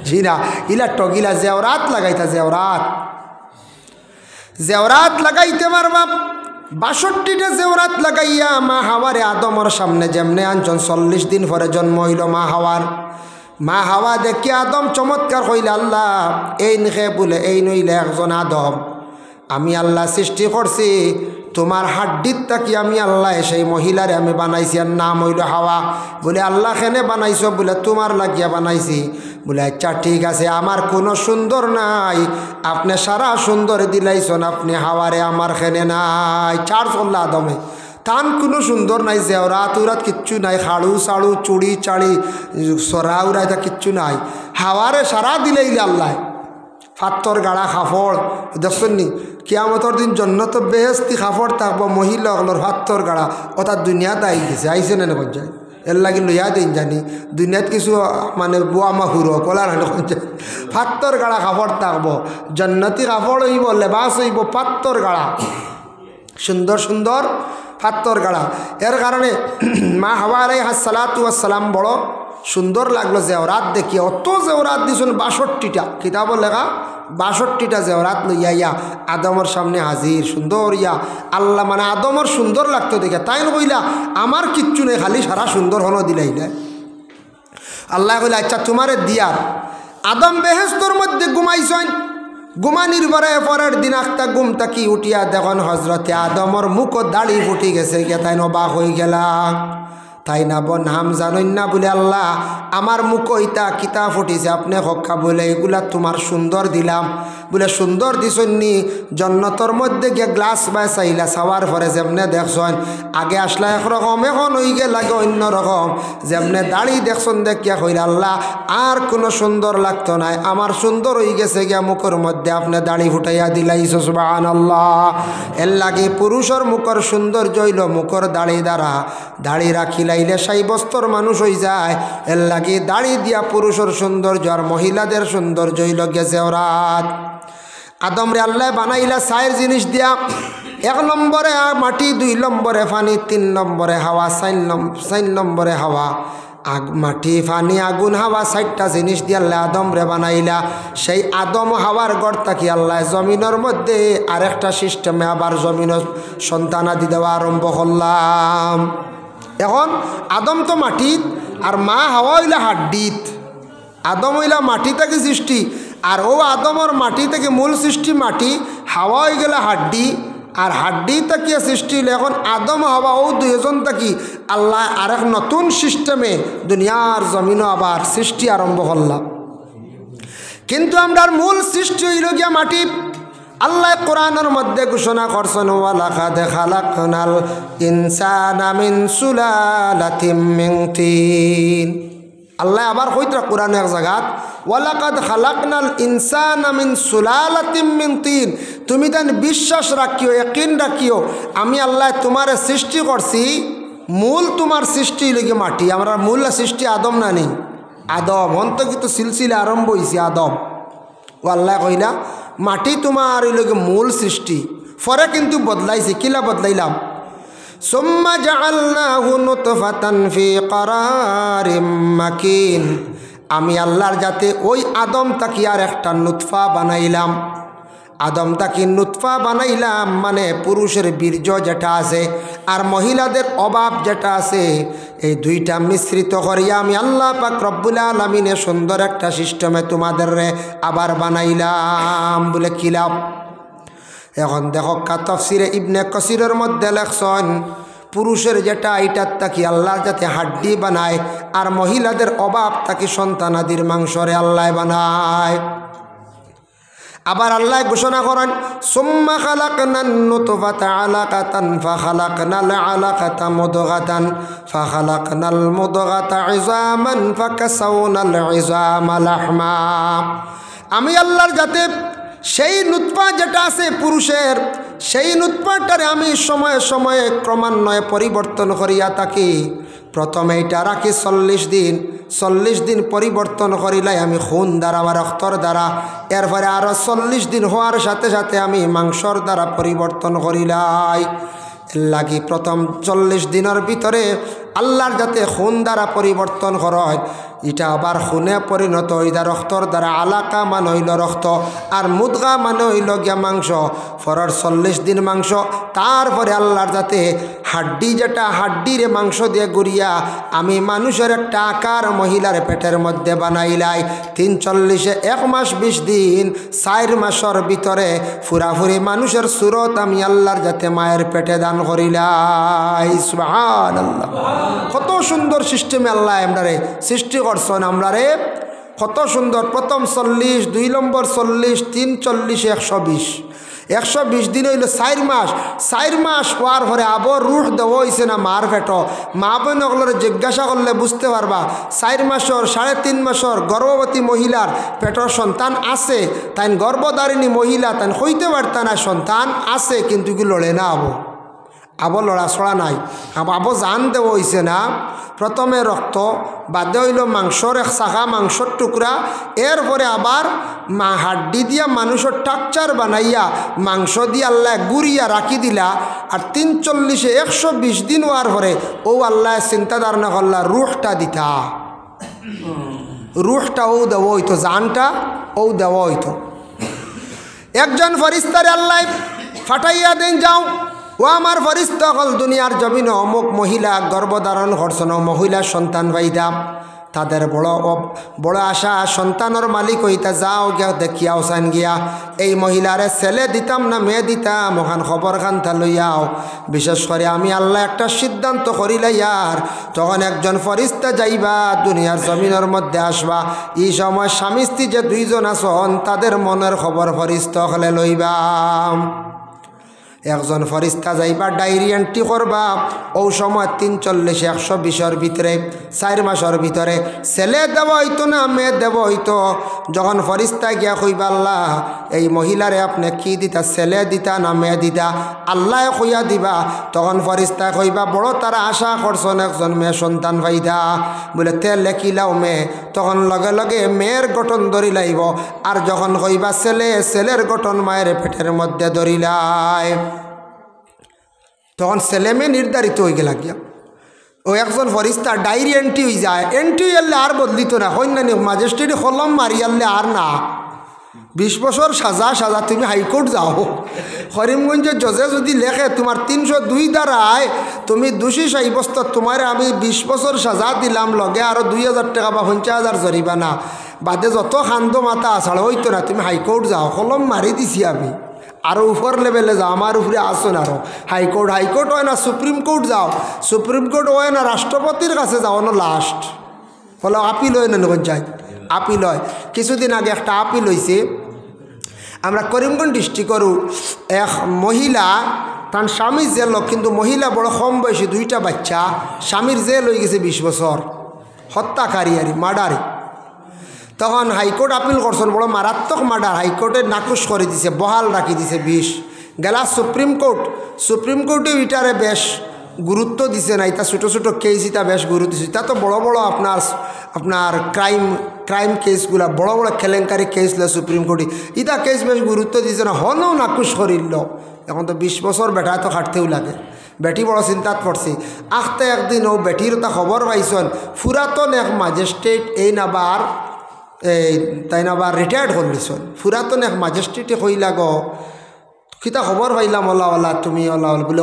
জি না হিলা ঠগিলা জেওরাত লাগাইতা জেওরাত লাগাইতে পারবা 62টা জেওরাত লাগাইয়া মা হাওয়ারে আদমর সামনে যেমনে আনজন 40 দিন পরে জন্ম হইল মা হাওয়া দেখি আদম চমৎকার কইলা আল্লাহ এই নিখে বলে এই নইলে একজন আদম আমি আল্লাহ সৃষ্টি করছি তোমার হাড্ডির তাকি আমি আল্লাহ সেই মহিলারে আমি বানাইছি আর নাম হইল হাওয়া বলে আল্লাহ খেনে বানাইছো বলে তোমার লাগিয়া বানাইছি বলে আচ্ছা ঠিক আছে আমার কোনো সুন্দর নাই আপনি সারা সুন্দর দিলাইছন আপনি হাওয়ারে আমার খেনে নাই চার চল্লা আদমে তান কোনো সুন্দর নাই জেওরাত উরাত কিচ্ছু নাই খাড়ু সাড়ু চুড়ি চাড়ি সরা উড়াই তা কিচ্ছু নাই হাওয়ারে সারা দিলেইলে আল্লাহ ফাত্তর গাড়া খাফড় দেখছেন নি কিয়ামতর দিন জন্নত বেহেস্তি খাফড় থাকবো মহিলা হলোর ফাত্তর গাড়া অর্থাৎ দুনিয়াতে আই গেছে আইসে না পর্যায়ে এর লাগি লইয়া দিন জানি দুনিয়াত কিছু মানে বুয়া মাহুর কলার ফাত্তর গাড়া খাফড় থাকবো জন্নতি খাফড় হইব লেবাস হইব ফাত্তর গাড়া সুন্দর সুন্দর ফাত্তর গাড়া এর কারণে মা হাওয়া আলাইহিস সালাতু ওয়াস সালাম বড় সুন্দর লাগলো জেওরাত দেখি অত জেওরাত দিছুন 62টা কিতাব লেখা 62টা জেওরাত লইয়া ইয়া আদমর সামনে হাজির সুন্দর ইয়া আল্লাহ মানে আদমর সুন্দর লাগতো দেখে তাই কইলা আমার কিচ্ছু নেই খালি সারা সুন্দর হলো দিলাই না আল্লাহ কইলা আচ্ছা তোমারে দিয়ার আদম বেহেস্তর মধ্যে ঘুমাইছেন ঘুমানির পরের দিন একটা ঘুম তাকি উঠিয়া দেখুন হজরতে আদমর মুখ দাড়ি ফুটি গেছে গে তাই নবাক হয়ে গেলা তাই না বোন নাম জানেন না বলে আল্লাহ আমার মুখ ইতা কিতা ফুটিছে আপনি হক্কা বলে এগুলা তোমার সুন্দর দিলাম বলে সুন্দর দিছনি জন্নতর মধ্যে গিয়ে গ্লাস বাই চাইলা চাওয়ার পরে যেমনে দেখছেন আগে আসলা একরকম এখন হয়ে গে লাগে অন্য রকম যেমনে দাড়ি দেখছেন দেখিয়া কইরা আল্লাহ আর কোনো সুন্দর লাগতো নাই আমার সুন্দর হয়ে গেছে গিয়া মুখের মধ্যে আপনি দাড়ি ফুটাইয়া দিলাইছো সুবহানাল্লাহ এর লাগে পুরুষের মুখের সৌন্দর্য হইল মুখের দাড়ি দ্বারা দাড়ি রাখিলা সেই বস্তর মানুষ হয়ে যায় এর লাগে দাড়ি দিয়া পুরুষের সৌন্দর্য আর মহিলাদের সৌন্দর্য হইল গেছে ওরাত আদম রে আল্লাহ বানাইলা 4 জিনিস দিয়া। 1 নম্বরে মাটি, 2 নম্বরে পানি, 3 নম্বরে হাওয়া, 4 নম্বরে হাওয়া। মাটি, পানি, আগুন, হাওয়া 4টা জিনিস দিয়ে আল্লাহ আদম রে বানাইলা। সেই আদম হাওয়ার গড় থাকি আল্লাহ জমিনের মধ্যে আরেকটা সিস্টেমে আবার জমিনের সন্তানাদি দেওয়া আরম্ভ করলাম। এখন আদম তো মাটিত আর মা হাওয়া হইলা হাড্ডিত। আদম হইলা মাটি থেকে সৃষ্টি, আর ও আদমর মাটি থেকে মূল সৃষ্টি মাটি, হাওয়া হয়ে গেলে হাড্ডি, আর হাড্ডি তাকিয়া সৃষ্টি হইলে এখন আদম হাওয়া ও দুইজন থাকি আল্লাহ আরেক নতুন সিস্টেমে দুনিয়ার জমিনও আবার সৃষ্টি আরম্ভ করলাম। কিন্তু আমরার মূল সৃষ্টি হইল গিয়া মাটি। আল্লাহ কোরআনের মধ্যে ঘোষণা করছেন, ওয়ালাকাদ খালাকনাল ইনসানা মিন সুলালাতিম মিন তিন। আল্লাহ আবার কইতরা কোরআন এক জায়গাত, ওয়ালাকাদ খালাকনাল ইনসানা মিন সুলালাতিম মিন তিন। তুমি তান বিশ্বাস রাখিও, ইয়াকিন রাখিও, আমি আল্লাহ তোমারে সৃষ্টি করছি। মূল তোমার সৃষ্টি লগে মাটি। আমরা মূল সৃষ্টি আদম না নেই, আদম হন্ত কিন্তু সিলসিলা আরম্ভ হয়েছে আদম। ও আল্লাহ কইলা মাটি তোমার লগে মূল সৃষ্টি। পরে কিন্তু বদলাইছে, কিলা বদলাইলাম? সুম্মা জাআলনাহু নুতফাতান ফি ক্বারারিম মাকিন। আমি আল্লাহর যাতে ওই আদম তাকি আর একটা নুতফা বানাইলাম। আদম তাকি নুতফা বানাইলাম মানে পুরুষের বীর্য যেটা আছে আর মহিলাদের অভাব যেটা আছে, এই দুইটা মিশ্রিত করিয়া আমি আল্লাহ পাক রব্বুল আলামিনে সুন্দর একটা সিস্টেমে তোমাদের আবার বানাইলাম বলে খিলাম। এখন দেখো তাফসিরে ইবনে কাসিরের মধ্যে লেখছেন, পুরুষের যেটা এইটার তাকি আল্লাহ যাতে হাড্ডি বানায়, আর মহিলাদের অভাব তাকি সন্তানাদির মাংসরে আল্লাহ বানায়। আবার আল্লাহ ঘোষণা করেন, সুম্মা খালাকনান নুতফাতা আলাকাতান ফাখালাকনাল আলাকাতা মুদগাতান ফাখালাকনাল মুদগাতা ইযামান ফাকাসাওনাল ইযামা লাহমা। আমি আল্লাহর যাতে সেই নুতফা যেটা আছে পুরুষের, সেই নুতফাটারে আমি সময়ে সময়ে ক্রমান্বয়ে পরিবর্তন করিয়া থাকি। প্রথমে এটা রাখি 40 দিন, 40 দিন পরিবর্তন করিলাই আমি খুন দ্বারা বা রক্তর দ্বারা। এরপরে আরও 40 দিন হওয়ার সাথে সাথে আমি মাংসর দ্বারা পরিবর্তন করিলাই। লাগি প্রথম 40 দিনের ভিতরে আল্লাহর যাতে খুন দ্বারা পরিবর্তন হয়, এটা আবার খুনে পরিণত হইলা রক্তর দ্বারা। আলাকা মানে হইল রক্ত, আর মুদগা মানে হইল গিয়া মাংস। ফরার 40 দিন মাংস, তারপরে আল্লাহর যাতে হাড্ডি যেটা হাড্ডিরে মাংস দিয়ে গুড়িয়া আমি মানুষের একটা আকার মহিলার পেটের মধ্যে বানাইলাই। 340-এ 1 মাস 20 দিন, 4 মাসের ভিতরে ফুরাফুরি মানুষের সুরত আমি আল্লাহর যাতে মায়ের পেটে দান করিলাই। সুবহানাল্লাহ, কত সুন্দর সিস্টেমে আল্লাহ আমরারে সৃষ্টি করছেন। আমরারে কত সুন্দর। প্রথম 40, 2 নম্বর 40, 3 40, 120, 120 দিন হইল 4 মাস। 4 মাস হওয়ার পরে আবার রুহ দেওয়া হয়েছে না মার পেট। মা বোনগুলোর জিজ্ঞাসা করলে বুঝতে পারবা, 4 মাসের 3.5 মাসের গর্ভবতী মহিলার পেটর সন্তান আছে, তাই গর্ভধারিণী মহিলা তাই হইতে পারত না সন্তান আছে, কিন্তু কি লড়ে না আবো লড়াছড়া নাই। আবো জান দেওয়া হয়েছে না। প্রথমে রক্ত, বাদে হইল মাংসর এক শাখা মাংসর টুকরা, এরপরে আবার হাড্ডি দিয়া মানুষের টাকচার বানাইয়া মাংস দিয়ে আল্লাহ গুড়িয়া রাখি দিলা। আর 340-এ 120 দিন হওয়ার পরে ও আল্লাহ চিন্তা ধারণা করলা রুহটা দিতা। রুহটা ও দেওয়া হইতো, জানটা ও দেওয়া হইতো। একজন ফরিস্তারে আল্লাহ ফাটাইয়া দেন, যাও ও আমার ফরিস্তা হল দুনিয়ার জমিনে অমুক মহিলা গর্ভধারণ করছেন, মহিলা সন্তান পাইতাম, তাদের বড় আশা সন্তানের মালিক হইতা, যাও গিয়া দেখিয়াও চান গিয়া এই মহিলারে ছেলে দিতাম না মেয়ে দিতাম, ওখান খবর খানটা লইয়াও। বিশেষ করে আমি আল্লাহ একটা সিদ্ধান্ত করিলাইয়ার, তখন একজন ফরিস্তা যাইবা দুনিয়ার জমিনের মধ্যে আসবা। এই সময় স্বামী স্ত্রী যে 2 জন আছেন তাদের মনের খবর ফরিস্তা হলে লইবা। একজন ফরিস্তা যাইবা ডায়েরি এন্ট্রি করবা ও সময় 340 120 ভিতরে 4 মাসের ভিতরে ছেলে দেব হইতো না মেয়ে দেব হইতো। যখন ফরিস্তা গিয়া কইবা আল্লাহ এই মহিলারে আপনি কি দিতা, ছেলে দিতা না মেয়ে দিতা, আল্লাহ কইয়া দিবা। তখন ফরিস্তা কইবা বড় তারা আশা করছেন একজন মেয়ে সন্তান পাইতা, বলে তে লেখিলাও মেয়ে। তখন লগে লগে মেয়ের গঠন ধরি লাইব, আর যখন কইবা ছেলে, ছেলের গঠন মায়ের পেটের মধ্যে ধরিলাই। তখন ছেলে মেয়ে নির্ধারিত হয়ে গেল গিয়া। ও একজন ফরিস্তা ডায়েরি এন্ট্রি হয়ে যায়, এন্ট্রি এলে আর বদলিত না, কন্যানি ম্যাজিস্ট্রেট কলম মারি আনলে আর না 20 বছর সাজা তুমি হাইকোর্ট যাও। করিমগঞ্জের জজে যদি লেখে তোমার 302 দ্বারায় তুমি দোষী সাব্যস্ত, তোমার আমি 20 বছর সাজা দিলাম, লগে আরও 2000 টাকা বা 50,000 জরিমানা, বাদে যত খান্দ মাথা আসাড় হইতো না, তুমি হাইকোর্ট যাও। কলম মারি দিছি আমি, আরও উপর লেভেলে যাও, আমার উপরে আসুন আরও হাইকোর্ট হয় না সুপ্রিম কোর্ট যাও, সুপ্রিম কোর্ট হয় না রাষ্ট্রপতির কাছে যাও না লাস্ট, বলো আপিল হয় না যায় আপিল হয়। কিছুদিন আগে একটা আপিল হয়েছে, আমরা করিমগঞ্জ ডিস্ট্রিক্টর এক মহিলা, তার স্বামী জেল, কিন্তু মহিলা বড় কম বয়সী, 2টা বাচ্চা, স্বামীর জেল হয়ে গেছে 20 বছর, হত্যাকারী আর মার্ডারি। তখন হাইকোর্ট আপিল করছেন, বড় মারাত্মক মার্ডার, হাইকোর্টে নাকুশ করে দিছে, বহাল রাখি দিছে 20। গেলা সুপ্রিম কোর্টে এটারে বেশ গুরুত্ব দিছে না, এটা ছোটো ছোটো কেস এটা বেশ গুরুত্ব দিচ্ছে। এটা তো বড় বড় আপনার ক্রাইম কেসগুলা, বড় বড় কেলেঙ্কারি কেস লো সুপ্রিম কোর্টে, এটা কেস বেশ গুরুত্ব দিছে না, হনও নাকুশ করিল। এখন তো 20 বছর বেটা তো খাটতেও লাগে, বেটি বড় চিন্তাত পড়ছে। আখতে একদিন ও বেটির তা খবর পাইছেন, পুরাতন এক ম্যাজিস্ট্রেট তাই নাবার রিটায়ার্ড করলিছন, পুরাতন এক ম্যাজিস্ট্রেটে কইলা গো কিতা খবর পাইলাম, ওলা তুমি ওলা বলে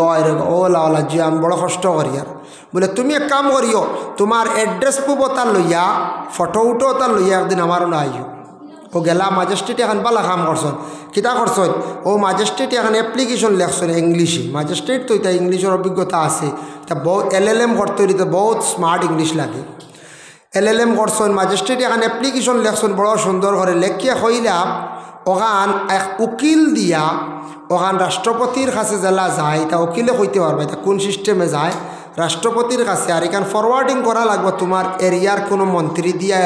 ওলা জি আমি বড় কষ্ট করি আর, বলে তুমি এক কাম করিও, তোমার এড্রেস প্রুফ ওটা লইয়া, ফটো উঠো ওটা লইয়া একদিন আমারও না আইও। ও গেলা ম্যাজিস্ট্রেট এখন পালা কাম করছেন, কিতা করছেন, ও ম্যাজিস্ট্রেট এখন অ্যাপ্লিকেশন লেখছেন ইংলিশে, ম্যাজিস্ট্রেট তো এটা ইংলিশের অভিজ্ঞতা আছে, তা বহুত LLM করতে হইতে বহুত স্মার্ট ইংলিশ লাগে। LLM করছেন, ম্যাজিস্ট্রেট এখন অ্যাপ্লিকেশন লেখছেন বড় সুন্দর করে, লেখিয়া কইলা ওখান এক উকিল দিয়া ওখান রাষ্ট্রপতির কাছে জেলা যায়, তা উকিলে কইতে পারবে এটা কোন সিস্টেমে যায় রাষ্ট্রপতির কাছে, আর এখান ফরওয়ার্ডিং করা লাগবে তোমার এরিয়ার কোনো মন্ত্রী দিয়া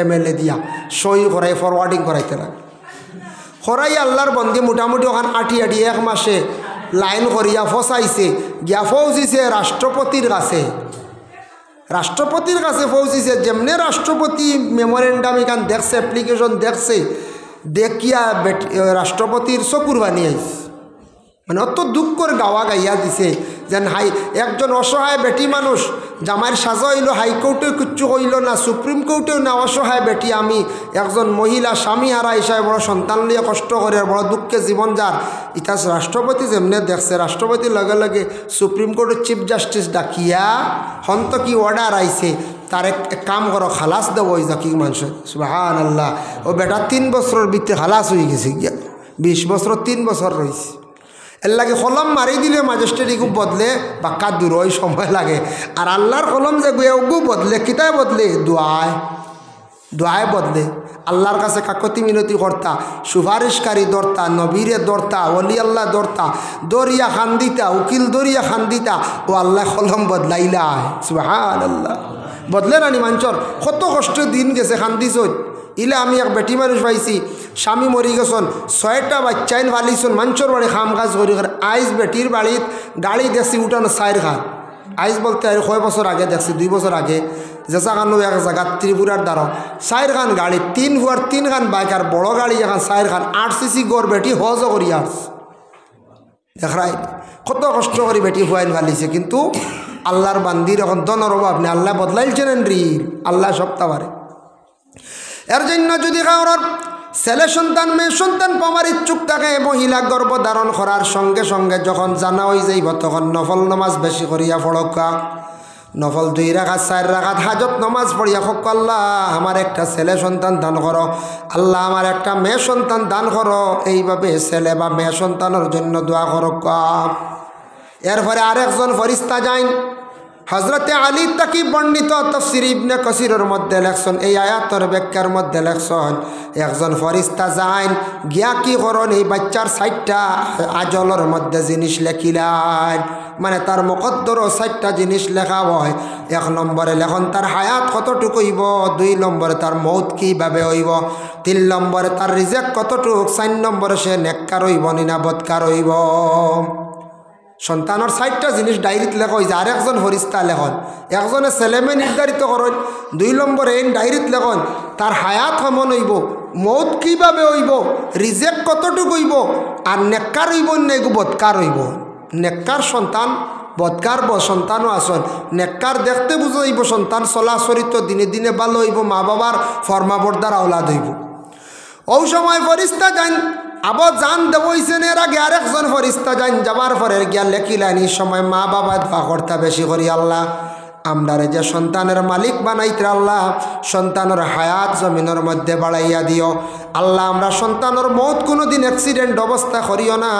MLA দিয়া সই করাই ফরওয়ার্ডিং করাইতে লাগে। করাই আল্লাহর বন্দি মোটামুটি ওখান আটি 1 মাসে লাইন করিয়া ফসাইছে, গিয়া পৌঁছিছে রাষ্ট্রপতির কাছে পৌঁছিছে। যেমনি রাষ্ট্রপতি মেমোরেন্ডাম এখান দেখছে, অ্যাপ্লিকেশন দেখছে, দেখিয়া রাষ্ট্রপতির চকুর বানি আইছে, মানে অত দুঃখর গাওয়া গাইয়া দিছে যেন একজন অসহায় বেটি মানুষ, জামাইয়ের সাজা হইল, হাইকোর্টে কিচ্ছু হইল না, সুপ্রিম কোর্টেও না, অসহায় বেটি আমি একজন মহিলা স্বামী হারা হিসাবে বড় সন্তান লিয়ে কষ্ট করে বড় দুঃখে জীবন যার, ইতিহাস রাষ্ট্রপতি যেমনি দেখছে, রাষ্ট্রপতির লগে লগে সুপ্রিম কোর্টের চিফ জাস্টিস ডাকিয়া হন্ত কি অর্ডার আইছে, তার এক কাম করো খালাস দেবো ওই জাকি মানুষ। সুবহানাল্লাহ, ও বেটা 3 বছরের ভিতরে খালাস হয়ে গেছে গিয়া, 20 বছর 3 বছর রয়েছে। এর লাগে কলম মারি দিলে ম্যাজিস্ট্রেট এগু বদলে বাক্কা দূর ওই সময় লাগে, আর আল্লাহর কলম যে গুয়ে বদলে কিতায় বদলে দোয়ায় বদলে। আল্লাহর কাছে কাকতি মিনতি করতা, সুপারিশকারী দরতা, নবীরে দরতা, ওলি আল্লাহ দরতা, দরিয়া খান দিতা, উকিল দরিয়া খান দিতা, ও আল্লাহ কলম বদলাইলা। সুবহানাল্লাহ, বদলে রানি মাঞ্চর কত কষ্ট দিন গেছে খান্দিছ। ইলে আমি এক বেটি মানুষ পাইছি, স্বামী মরি গেছন, 6টা বাচ্চাইন ফালিছন, মাঞ্চর বাড়ি খাম কাজ করি, আইজ বেটির বাড়িত গাড়ি দেখছি উঠানো 4 খান, আইজ বলতে আর 6 বছর আগে দেখছি, 2 বছর আগে যেসা খানো এক জায়গা ত্রিপুরার দ্বারা 4 খান গাড়ি, 3 হুয়ার 3 খান বাইক, আর বড় গাড়ি এখন 4 খান, 8 সিসি গড় বেটি হজও করি আস দেখাই কত কষ্ট করি বেটি হুয়াইন ফালিছে। কিন্তু আল্লাহর বান্দির এখন দনের অভাব নেই, আল্লাহ বদলাইছেন রি, আল্লাহ সপ্তাহ পারে। এর জন্য যদি কারোর ছেলে সন্তান মেয়ে সন্তান পাওয়ার ইচ্ছুক থাকে, মহিলা গর্ভধারণ করার সঙ্গে সঙ্গে যখন জানা হয়ে যাইব, তখন নফল নামাজ বেশি করিয়া পড়কা, নফল 2 রাকাত 4 রাকাত হাজত নামাজ পড়িয়া হোক, আল্লাহ আমার একটা ছেলে সন্তান দান করো, আল্লাহ আমার একটা মেয়ে সন্তান দান করো, এইভাবে ছেলে বা মেয়ে সন্তানের জন্য দোয়া করক। এরপরে আরেকজন ফরিস্তা যাইন, হজরতে আলী তাকি বর্ণিত তফসির ইবনে কাসিরের মধ্যে লেখছেন, এই আয়াতের ব্যাখ্যার মধ্যে লেখছেন, একজন ফরিস্তা যাইন গিয়া কি করেন, এই বাচ্চার 60টা আজলের মধ্যে জিনিস লেখিলেন, মানে তার মুকদ্দরও 60টা জিনিস লেখা হয়। 1 নম্বরে লেখন তার হায়াত কতটুকু হইব, 2 নম্বরে তার মৌত কীভাবে হইব, 3 নম্বরে তার রিজেক কতটুকু, 4 নম্বরে সে নেককার হইব না বদকার হইব। সন্তানের 60টা জিনিস ডায়েরিত লেখা হয়েছে। আরেকজন ফরিস্তা লেখন, একজনে ছেলেমে নির্ধারিত করেন, 2 নম্বরে এই ডায়েরিত লেখন তার হায়াত কেমন হইব, মৌত কীভাবে হইব, রিজেক কতটুকু হইব, আর নেককার হইব না বদকার হইব। নেককার সন্তান, বদকার সন্তানও আসন। নেককার দেখতে বুঝা হইব, সন্তান চলাচরিত দিনে দিনে ভালো হইব, মা বাবার ফরমাবর্দার আওলাদ হইব। ও সময় ফরিস্তা যান, আবার জান দেব হইছেন, এর আগে আরেকজন ফরিস্তা যান, যাবার পরে গিয়া লেখিলেন, এই সময় মা বাবা দোয়া করতে বেশি করি, আল্লাহ আমরারে যে সন্তানের মালিক বানাইতে, আল্লাহ সন্তানের হায়াত জমিনের মধ্যে বাড়াইয়া দিও। আল্লাহ আমরা সন্তানের মৌত কোনো দিন অ্যাক্সিডেন্ট অবস্থা করিও না।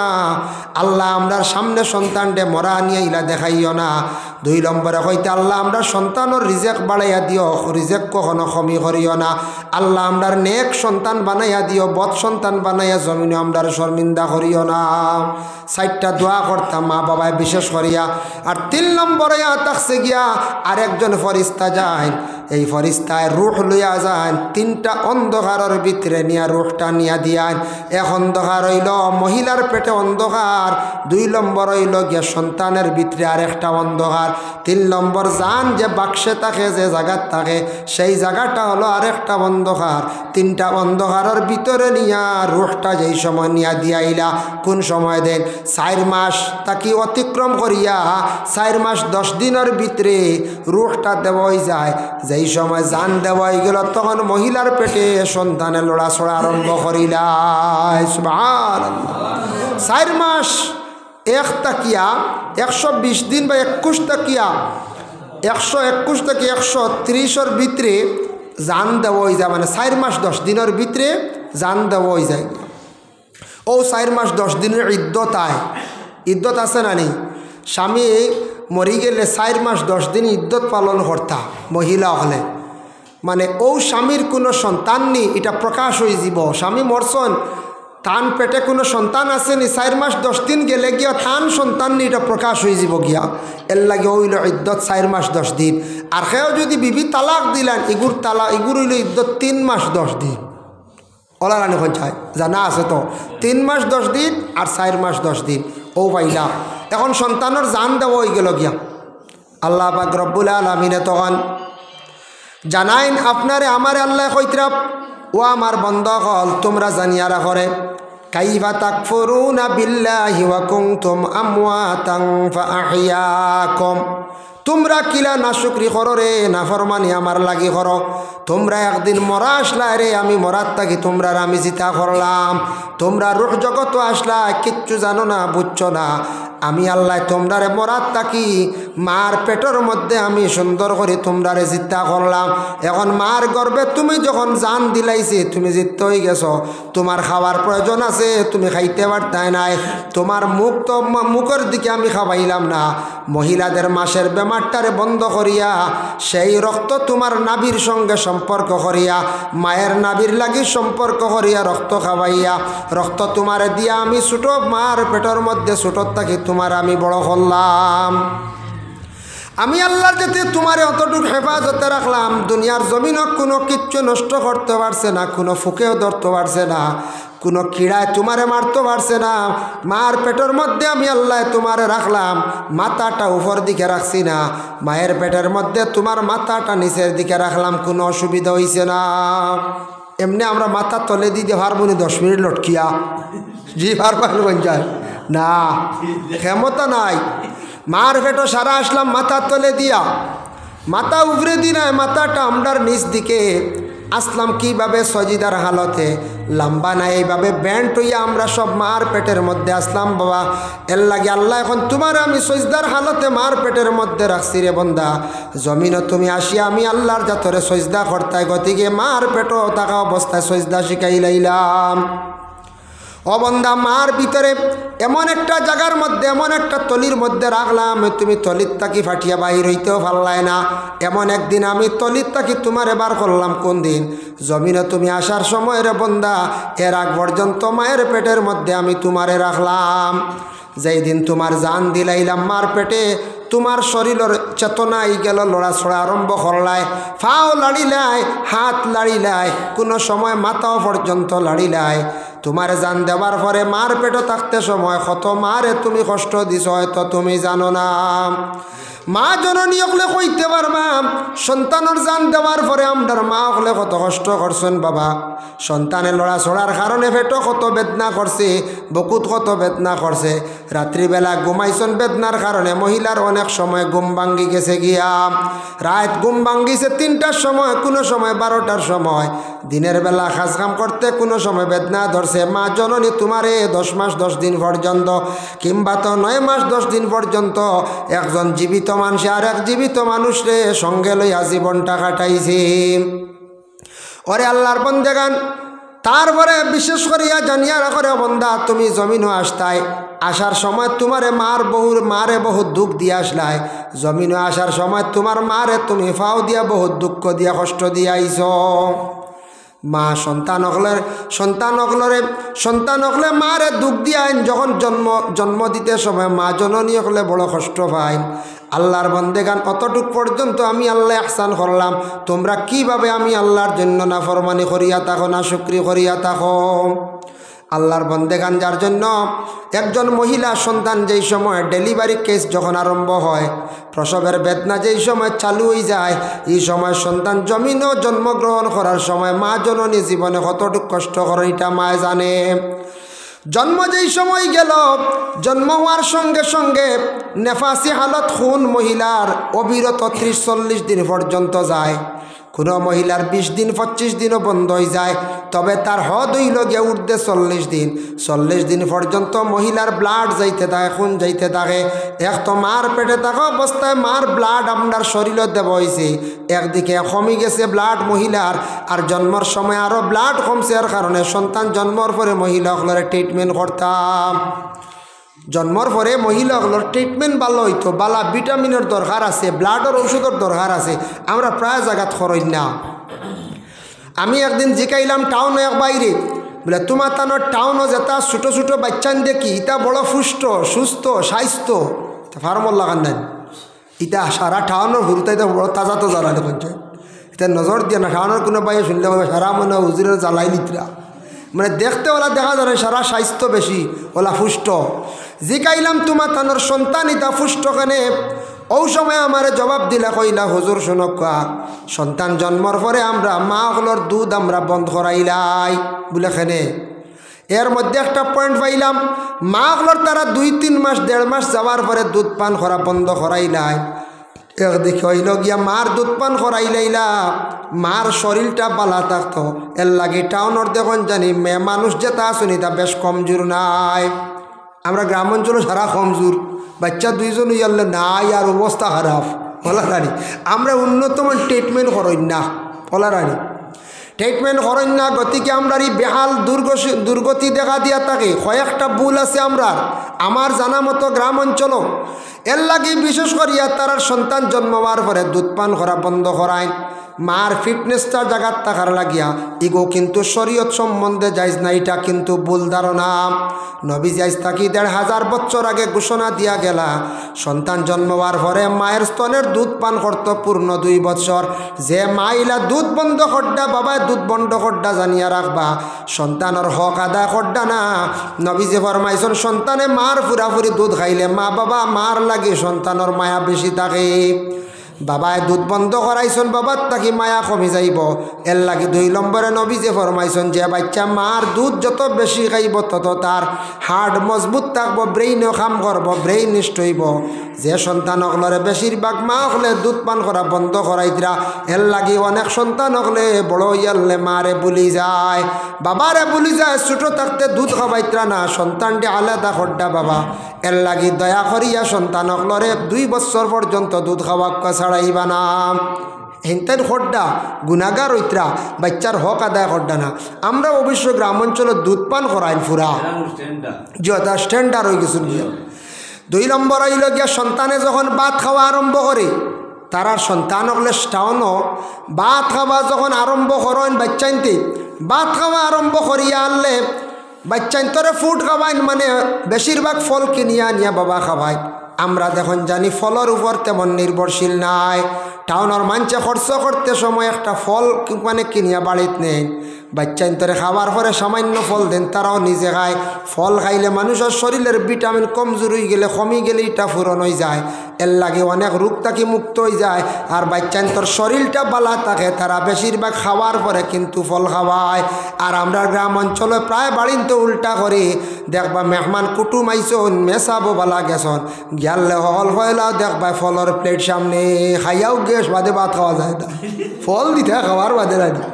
আল্লাহ আমরার সামনে সন্তানটে মরা নিয়ে ইলা দেখাইও না। 2 নম্বরে হইতে আল্লাহ আমরা সন্তানের রিজেক বাড়াইয়া দিও, রিজেক কখনো কমি করিও না। আল্লাহ আমরার নেক সন্তান বানাইয়া দিও, বদ সন্তান বানাইয়া জমিনে আমরার শর্মিন্দা করিও না। 4টা দোয়া করতাম মা বাবায় বিশেষ করিয়া। আর 3 নম্বরে থাকছে গিয়া আরেকজন ফরিস্তা যায়, এই ফরিস্তায় রুহ লইয়া যান, 3টা অন্ধকারের ভিতরে নিয়া রুহটা নিয়া দিয়ান। 1 অন্ধকার হইল মহিলার পেটে অন্ধকার, 2 নম্বর হইল গিয়া সন্তানের ভিতরে আরেকটা অন্ধকার, 3 নম্বর জান যে বাক্সে থাকে, যে জায়গার থাকে, সেই জায়গাটা হলো আরেকটা অন্ধকার। 3টা অন্ধকারের ভিতরে নিয়া রুহটা যেই সময় নিয়া দিয়াইলা, কোন সময় দেন 4 মাস তাকে অতিক্রম করিয়া 4 মাস 10 দিনের ভিতরে রুহটা দেওয়াই যায়। যেই সময় জান দেওয়াই গেল, তখন মহিলার পেটে সন্তানের লড়াছড়া আরম্ভ করিলাই। সুবহানাল্লাহ। 4 মাস 1 তাকিয়া 120 দিন বা 21 তাকিয়া 121 থেকে 130-এর ভিতরে জান দেওয়াই যায়, মানে 4 মাস 10 দিনের ভিতরে জান দেওয়াই যায়। ও 4 মাস 10 দিনের ইদ্যত আছে না নেই? স্বামী মরি গেলে 4 মাস 10 দিন ইদ্যত পালন করতা মহিলা হলে, মানে ও স্বামীর কোনো সন্তান নেই, এটা প্রকাশ হয়ে যাব। স্বামী মরছন, তান পেটে কোনো সন্তান আসেনি, 4 মাস 10 দিন গেলে গিয়া তান সন্তান নেই, এটা প্রকাশ হয়ে যাব গিয়া। এর লাগে হইল ইদ্যত 4 মাস 10 দিন। আর সেও যদি বিবি তালাক দিলেন, ইগুর হইল ইদ্যত 3 মাস 10 দিন। ওলারানি পঞ্চায় জানা আছে তো, 3 মাস 10 দিন আর 4 মাস 10 দিন। ও পাইলা, এখন সন্তানের জান দেওয়া হয়ে গেল গিয়া। আল্লাহ পাক রব্বুল আলামিনে তখন জানাইন আপনারে আমারে আল্লাহ কইতরা, ও আমার বন্দা হল তোমরা জানিয়া রাখরে, কাইফা তাকফুরুনা বিল্লাহি ওয়া কুনতুম আমওয়াতান ফাআহইয়াকুম, তোমরা কিলা নাশুকরি করো রে, নাফরমানি আমার লাগি করো। তোমরা একদিন মরা আসলা রে, আমি মরার থাকি তোমরা আমি জিতা করলাম। তোমরা রূহ জগত আসলা, কিচ্ছু জানো না, বুঝছো না। আমি আল্লাহ তোমরারে মরার থাকি মার পেটের মধ্যে আমি সুন্দর করে তোমরারে জিতা করলাম। এখন মার গর্বে তুমি যখন জান দিলাইছে, তুমি জিত হয়ে গেছো। তোমার খাওয়ার প্রয়োজন আছে, তুমি খাইতে পারতাই নাই। তোমার মুখ তো মুখের দিকে আমি খাওয়াইলাম না। মহিলাদের মাসের বেমারটারে বন্ধ করিয়া সেই রক্ত তোমার নাভির সঙ্গে সম্পর্ক করিয়া, মায়ের নাভির লাগি সম্পর্ক করিয়া রক্ত খাওয়াইয়া, রক্ত তোমারে দিয়া আমি ছোটো মার পেটের মধ্যে ছোটোর থাকি তোমার আমি বড় করলাম। আমি আল্লাহর যাতে তোমার অতটুকু হেফাজতে রাখলাম, দুনিয়ার জমিনও কোনো কিচ্ছু নষ্ট করতে পারছে না, কোনো ফুকেও ধরতে পারছে না, কোনো কিড়ায় তোমারে মারতে পারছে না। মার পেটের মধ্যে আমি আল্লাহ তোমারে রাখলাম, মাথাটা উপর দিকে রাখছি না। মায়ের পেটের মধ্যে তোমার মাথাটা নিচের দিকে রাখলাম, কোনো অসুবিধা হয়েছে না। এমনি আমরা মাথা তলে দিতে পারবো না 10 মিনিট লটকিয়া, জি পারবেন যায় না, ক্ষমতা নাই। মার পেটো সারা আসলাম মাথার তলে দিয়া, মাথা উপরে দি নাই, মাথাটা আমরার নিচ দিকে আসলাম। কিভাবে? সজিদার হালতে, লম্বা নাই, এইভাবে ব্যান্ড হইয়া আমরা সব মার পেটের মধ্যে আসলাম। বাবা এর লাগে আল্লাহ এখন তোমার আমি সজদার হালতে মার পেটের মধ্যে রাখছি রে বন্দা। জমিনও তুমি আসিয়া আমি আল্লাহর জাতরে সজদা করতাই, গতিকে মার পেটও থাকা অবস্থায় সজদা শিখাই লাইলাম। ও বন্দা মার ভিতরে এমন একটা জায়গার মধ্যে এমন একটা তলির মধ্যে রাখলাম তুমি তলির তাকি ফাটিয়া বাহির হইতেও পারলাই না। এমন একদিন আমি তলির তাকি তোমার এবার করলাম কোন দিন? জমিনে তুমি আসার সময় রে বন্দা, এর আগ পর্যন্ত মায়ের পেটের মধ্যে আমি তোমারে রাখলাম। যেই দিন তোমার জান দিলাইলাম মার পেটে, তোমার শরীরের চেতনাই গেল লড়াছড়া আরম্ভ করলাই, ফাও লাড়িলাই, হাত লাড়িলাই, কোনো সময় মাথাও পর্যন্ত লাড়িলাই। তোমার জান দেওয়ার পরে মার পেটে থাকতে সময় কত মারে তুমি কষ্ট দিছ হয়তো তুমি জানো না। মা জননী হলে কইতে পারবা, সন্তানের জান দেওয়ার পরে আমরার মা হলে কত কষ্ট করছেন বাবা। সন্তানে লড়াছড়ার কারণে পেটও কত বেদনা করছে, বুকুত কত বেদনা করছে। রাত্রিবেলা ঘুমাইছেন বেদনার কারণে মহিলার অনেক সময় ঘুম ভাঙ্গি গেছে গিয়া, রাত ঘুম ভাঙ্গিছে 3টার সময়, কোনো সময় 12টার সময়। দিনের বেলা কাজ কাম করতে কোনো সময় বেদনা ধরছে। মা জননী তোমারে 10 মাস 10 দিন পর্যন্ত কিংবা তো 9 মাস 10 দিন পর্যন্ত একজন জীবিত মানুষ আর এক জীবিত মানুষরে সঙ্গে লইয়া জীবনটা কাটাইছে। ওরে আল্লাহর বন্দেগান, তারপরে বিশেষ করিয়া জানিয়া রাখরে বন্দা, তুমি জমিনও আসতাই, আসার সময় তোমারে মারে বহুত দুঃখ দিয়ে আসলাই। জমিনও আসার সময় তোমার মারে তুমি ফাও দিয়া বহুত দুঃখ দিয়া কষ্ট দিয়া আইছ। মা সন্তান হকলে মারে দুঃখ দিয়া আইন যখন জন্ম দিতে সময় মা জননী হকলে বড় কষ্ট পাইন। আল্লাহর বন্দেগান, অতটুক পর্যন্ত আমি আল্লাহ ইহসান করলাম, তোমরা কিভাবে আমি আল্লাহর জন্য না ফরমানি করিয়া থাকো, না শুকরি করিয়া থাকো। আল্লাহর বন্দেগান, যার জন্য একজন মহিলা সন্তান যেই সময় ডেলিভারি কেস যখন আরম্ভ হয়, প্রসবের বেদনা যেই সময় চালু হয়ে যায়, এই সময় সন্তান জমিনও জন্মগ্রহণ করার সময় মা জননী জীবনে কতটুকু কষ্ট করে এটা মায় জানে। জন্ম যেই সময় গেল, জন্ম হওয়ার সঙ্গে সঙ্গে নেফাসি হালত খুন মহিলার অবিরত 30-40 দিন পর্যন্ত যায়। কোনো মহিলার 20 দিন 25 দিনও বন্ধ হয়ে যায়, তবে তার হদ হইল গিয়ে উঠতে 40 দিন। 40 দিন পর্যন্ত মহিলার ব্লাড যাইতে থাকে, খুন যাইতে থাকে। এক তো মার পেটে থাকা অবস্থায় মার ব্লাড আপনার শরীরে দেব হয়েছে, একদিকে কমে গেছে ব্লাড মহিলার, আর জন্মের সময় আরও ব্লাড কমছে। এর কারণে সন্তান জন্মর পরে মহিলাগুলোর ট্রিটমেন্ট করতাম। জন্মর পরে মহিলাগুলোর ট্রিটমেন্ট ভালো হইতো, বালা ভিটামিনের দরকার আছে, ব্লাডের ওষুধের দরকার আছে, আমরা প্রায় জায়গাত খরচ না। আমি একদিন জিকাইলাম টাউনে এক বাইরে, বলে তোমার তানোর টাউনও যেটা ছোটো ছোটো বাচ্চান দেখি, ইটা বড় পুষ্ট সুস্থ স্বাস্থ্য ফার্মর লাগান দেন, ইটা সারা টাউনের হুরুতাই তো বড় তাজা তাজা রাখে করছে। এটা নজর দিয়ে না, টাউনের কোনো বাইরে শুনলে সারা মনে হুজুরের জ্বালাই লিতরা, মানে দেখতে ওলা দেখা যায় সারা স্বাস্থ্য বেশি ওলা পুষ্ট। জিকাইলাম তোমার তানোর সন্তান ইটা পুষ্ট কেনে? ও সময় আমার জবাব দিলা, কইলা হুজুর শুনকা, সন্তান জন্মর পরে আমরা মা হলোর দুধ আমরা বন্ধ করাইলাই বলে খেনে। এর মধ্যে একটা পয়েন্ট পাইলাম, মা হলোর তারা 2-3 মাস 1.5 মাস যাওয়ার পরে দুধ পান করা বন্ধ করাইলাই। একদিকে হইল গিয়া মার দুধ পান করাইলাইলা, মার শরীরটা বালা থাকতো। এর লাগে টাউনের দেখুন জানি মেয়ে মানুষ যেটা আসুনি তা বেশ কমজোর নাই। আমরা গ্রাম অঞ্চলে সারা কমজোর, বাচ্চা 2জন ইয়ারলে নাই আর অবস্থা খারাপ বলা রানি। আমরা উন্নতম ট্রিটমেন্ট করেন না বলা রানি, ট্রিটমেন্ট করেন না, গতিকে আমরা এই বেহাল দুর্গতি দেখা দিয়া থাকে। কয়েকটা ভুল আছে আমার জানা মতো গ্রাম অঞ্চল। এর লাগে বিশেষ করিয়া তারার সন্তান জন্মবার পরে দুধ পান করা বন্ধ করায়। মার ফিটনেসটা জাগাত থাকার লাগিয়া ইগো কিন্তু শরীয়ত সম্বন্ধে যাইজ না, এটা কিন্তু ভুল ধারণা। নবী যাইজ থাকি 1500 বছর আগে ঘোষণা দিয়া গেলা, সন্তান জন্মবার পরে মায়ের স্তনের দুধ পান করত পূর্ণ 2 বছর। যে মাইলা দুধ বন্ধ করডা, বাবায় দুধ বন্ধ করডা জানিয়া রাখবা, সন্তানের হক আদায় করডা না। নবী যে ফরমাইছেন সন্তানে মার পুরাপুরি দুধ খাইলে মা বাবা মার লাগে সন্তানের মায়া বেশি থাকে। বাবায় দুধ বন্ধ করাইছেন, বাবার তাকি মায়া কমে যাইব। এর লাগে 2 নম্বরে নবী যে ফরমাইছেন যে বাচ্চা মার দুধ যত বেশি খাইব তত তার হার্ট মজবুত থাকবো, ব্রেইনও কাম করবো, ব্রেইন নিষ্ঠ হইব। যে সন্তান হকলরে বেশিরভাগ মা হকলে দুধ পান করা বন্ধ করাইতরা, এর লাগে অনেক সন্তান হকলে বড় ইয়ারলে মারে বলি যায়, বাবারে বলি যায়, ছোট থাকতে দুধ খাবাইতরা না, সন্তানটি আলাদা খড্ডা বাবা। এর লাগে দয়া করিয়া সন্তান হকলরে 2 বছর পর্যন্ত দুধ খাওয়া ছাড়াইবা না। হেনতেন খড্ডা গুণাগার হইতরা বাচ্চার হক আদায় খড্ডা না। আমরা অবশ্য গ্রাম অঞ্চলত দুধ পান করাইন ফুরা যথা স্ট্যান্ডার্ড হয়ে গেছেন গিয়া। 2 নম্বর হইল গিয়া সন্তানে যখন ভাত খাওয়া আরম্ভ করে তারা সন্তান হলে টাউনও ভাত খাওয়া যখন আরম্ভ করেন বাচ্চাইনতে ভাত খাওয়া আরম্ভ করিয়া আনলে বাচ্চাইন্তরে ফুড খাওয়াইন মানে বেশিরভাগ ফল কিনিয়া নিয়া বাবা খাওয়াই। আমরা দেখুন জানি ফলের উপর তেমন নির্ভরশীল নাই। টাউনের মানুষে খরচ করতে সময় একটা ফল মানে কিনিয়া বাড়িত নেন, বাচ্চাইন্তরে খাওয়ার পরে সামান্য ফল দেন, তারাও নিজে খায়। ফল খাইলে মানুষের শরীরের ভিটামিন কমজোর হয়ে গেলে কমি গেলে এটা পূরণ হয়ে যায়, এর লাগে অনেক রোগ থেকে মুক্ত হয়ে যায়। আর বাচ্চাইন্তর শরীরটা বালা থাকে, তারা বেশিরভাগ খাওয়ার পরে কিন্তু ফল খাওয়ায়। আর আমরা গ্রাম অঞ্চলে প্রায় বাড়িতে উল্টা করি, দেখবা মেহমান কুটুম আইসন মেসাবো বালা গেছন গেলে হল হইলাও দেখবা ফলের প্লেট সামনে খাইয়াও গ্যাস বাদে ভাত খাওয়া যায় না, ফল দিতে খাওয়ার বাদে রাখি।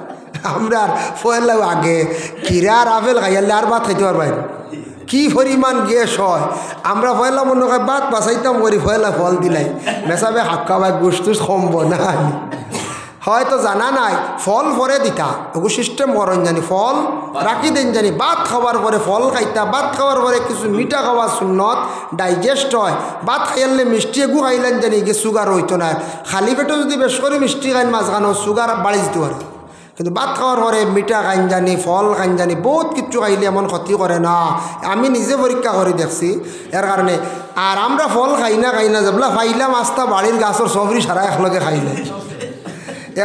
আমরা ফয়লা আগে কিরা আর আপেল খাইয়ালে আর ভাত খাইতে পারবাই কি পরিমাণ গ্যাস হয়। আমরা ফয়লা মনে হয় ভাত বাঁচাইতাম করি, ফয়লা ফল দিলাই মেসাবে হাক খাওয়াই গোষ্ঠী সম্ভ না। হয়তো জানা নাই ফল পরে দিতা ওগু সিস্টেম করেন জানি, ফল রাখি দেন জানি, ভাত খাওয়ার পরে ফল খাইতা, ভাত খাওয়ার পরে কিছু মিঠা খাওয়া সুন্নত ডাইজেস্ট হয়। ভাত খাইলে মিষ্টি এগু খাইলেন জানি গিয়ে সুগার হইতো না, খালি পেটে যদি বেশ করে মিষ্টি খাইন মাঝখানো সুগার বাড়ি যেতে পারে। কিন্তু ভাত খাওয়ার পরে মিঠা খাইন জানি, ফল খাইন জানি, বহুত কিছু খাইলে এমন ক্ষতি করে না। আমি নিজে পরীক্ষা করে দেখছি এর কারণে। আর আমরা ফল খাই না যাবলা ফাইলাম আস্তা বাড়ির গাছের সবরি সারা একলগে খাইলে।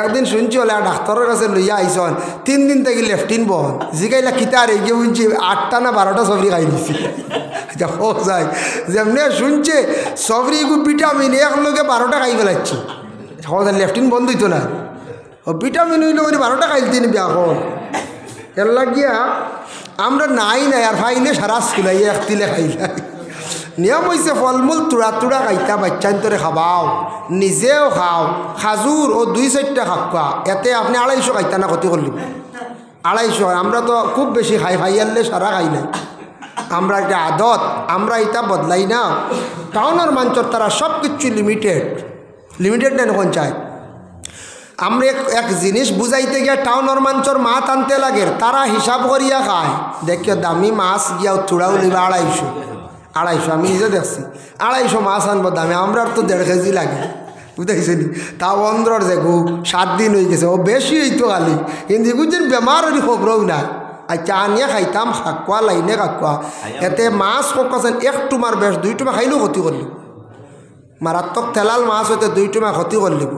একদিন শুনছি হলে ডাক্তারের কাছে লইয়া আইসন 3 দিন থেকে লেফটিন বহন জিগাইলা কিতার এই গিয়ে শুনছি 8টা না 12টা সবরি খাই দিছি। যাই যেমনি শুনছে সবরি ভিটামিন একলগে 12টা খাই ফেলাচ্ছি, লেফটিন বন্ধ হইতো না, ও ভিটামিন হইলে করে 12টা খাইল তিনি বিয়া কর। এর লাগিয়া আমরা নাই আর ফাইলে সারা স্কুলাই এক তিলে খাইলাই। নিয়ম হয়েছে ফলমূল তুড়া খাইতা বাচ্চান্তরে খাবাও, নিজেও খাও, খাজুর ও 2-4টা খাওয়া, এতে আপনি 250 খাইতা না ক্ষতি করলি 250। আমরা তো খুব বেশি খাই, ফাইয়ারলে সারা খাই নাই। আমরা একটা আদত আমরা এটা বদলাই না। টাউনের মানুষের তারা সব কিছু লিমিটেড নেন কোন চায়। আমরা এক জিনিস বুঝাইতে গিয়ে টাউনের মানুষের মাছ আনতে লাগে, তারা হিসাব করিয়া খায়। দেখিও দামি মাছ গিয়া চূড়াও লিবা 250। আমি নিজে দেখছি 250 মাছ আনবো দামে, আমরা তো 1.5 কেজি লাগে বুঝাইছি নি। তাও অন্ধ্রর যে 7 দিন হয়ে গেছে, ও বেশি হইতো খালি, কিন্তু এগুলো বেমার হলে খবরও না। আচ্ছা আনিয়া খাইতাম খাকুয়া লাইনে খাকুয়া, এতে মাছ ককাছেন 1 টুমার বেশ 2 টুমা খাইলেও ক্ষতি করলি, মারাত্মক তেলাল মাছ হইতে 2 টুমা ক্ষতি করলিব।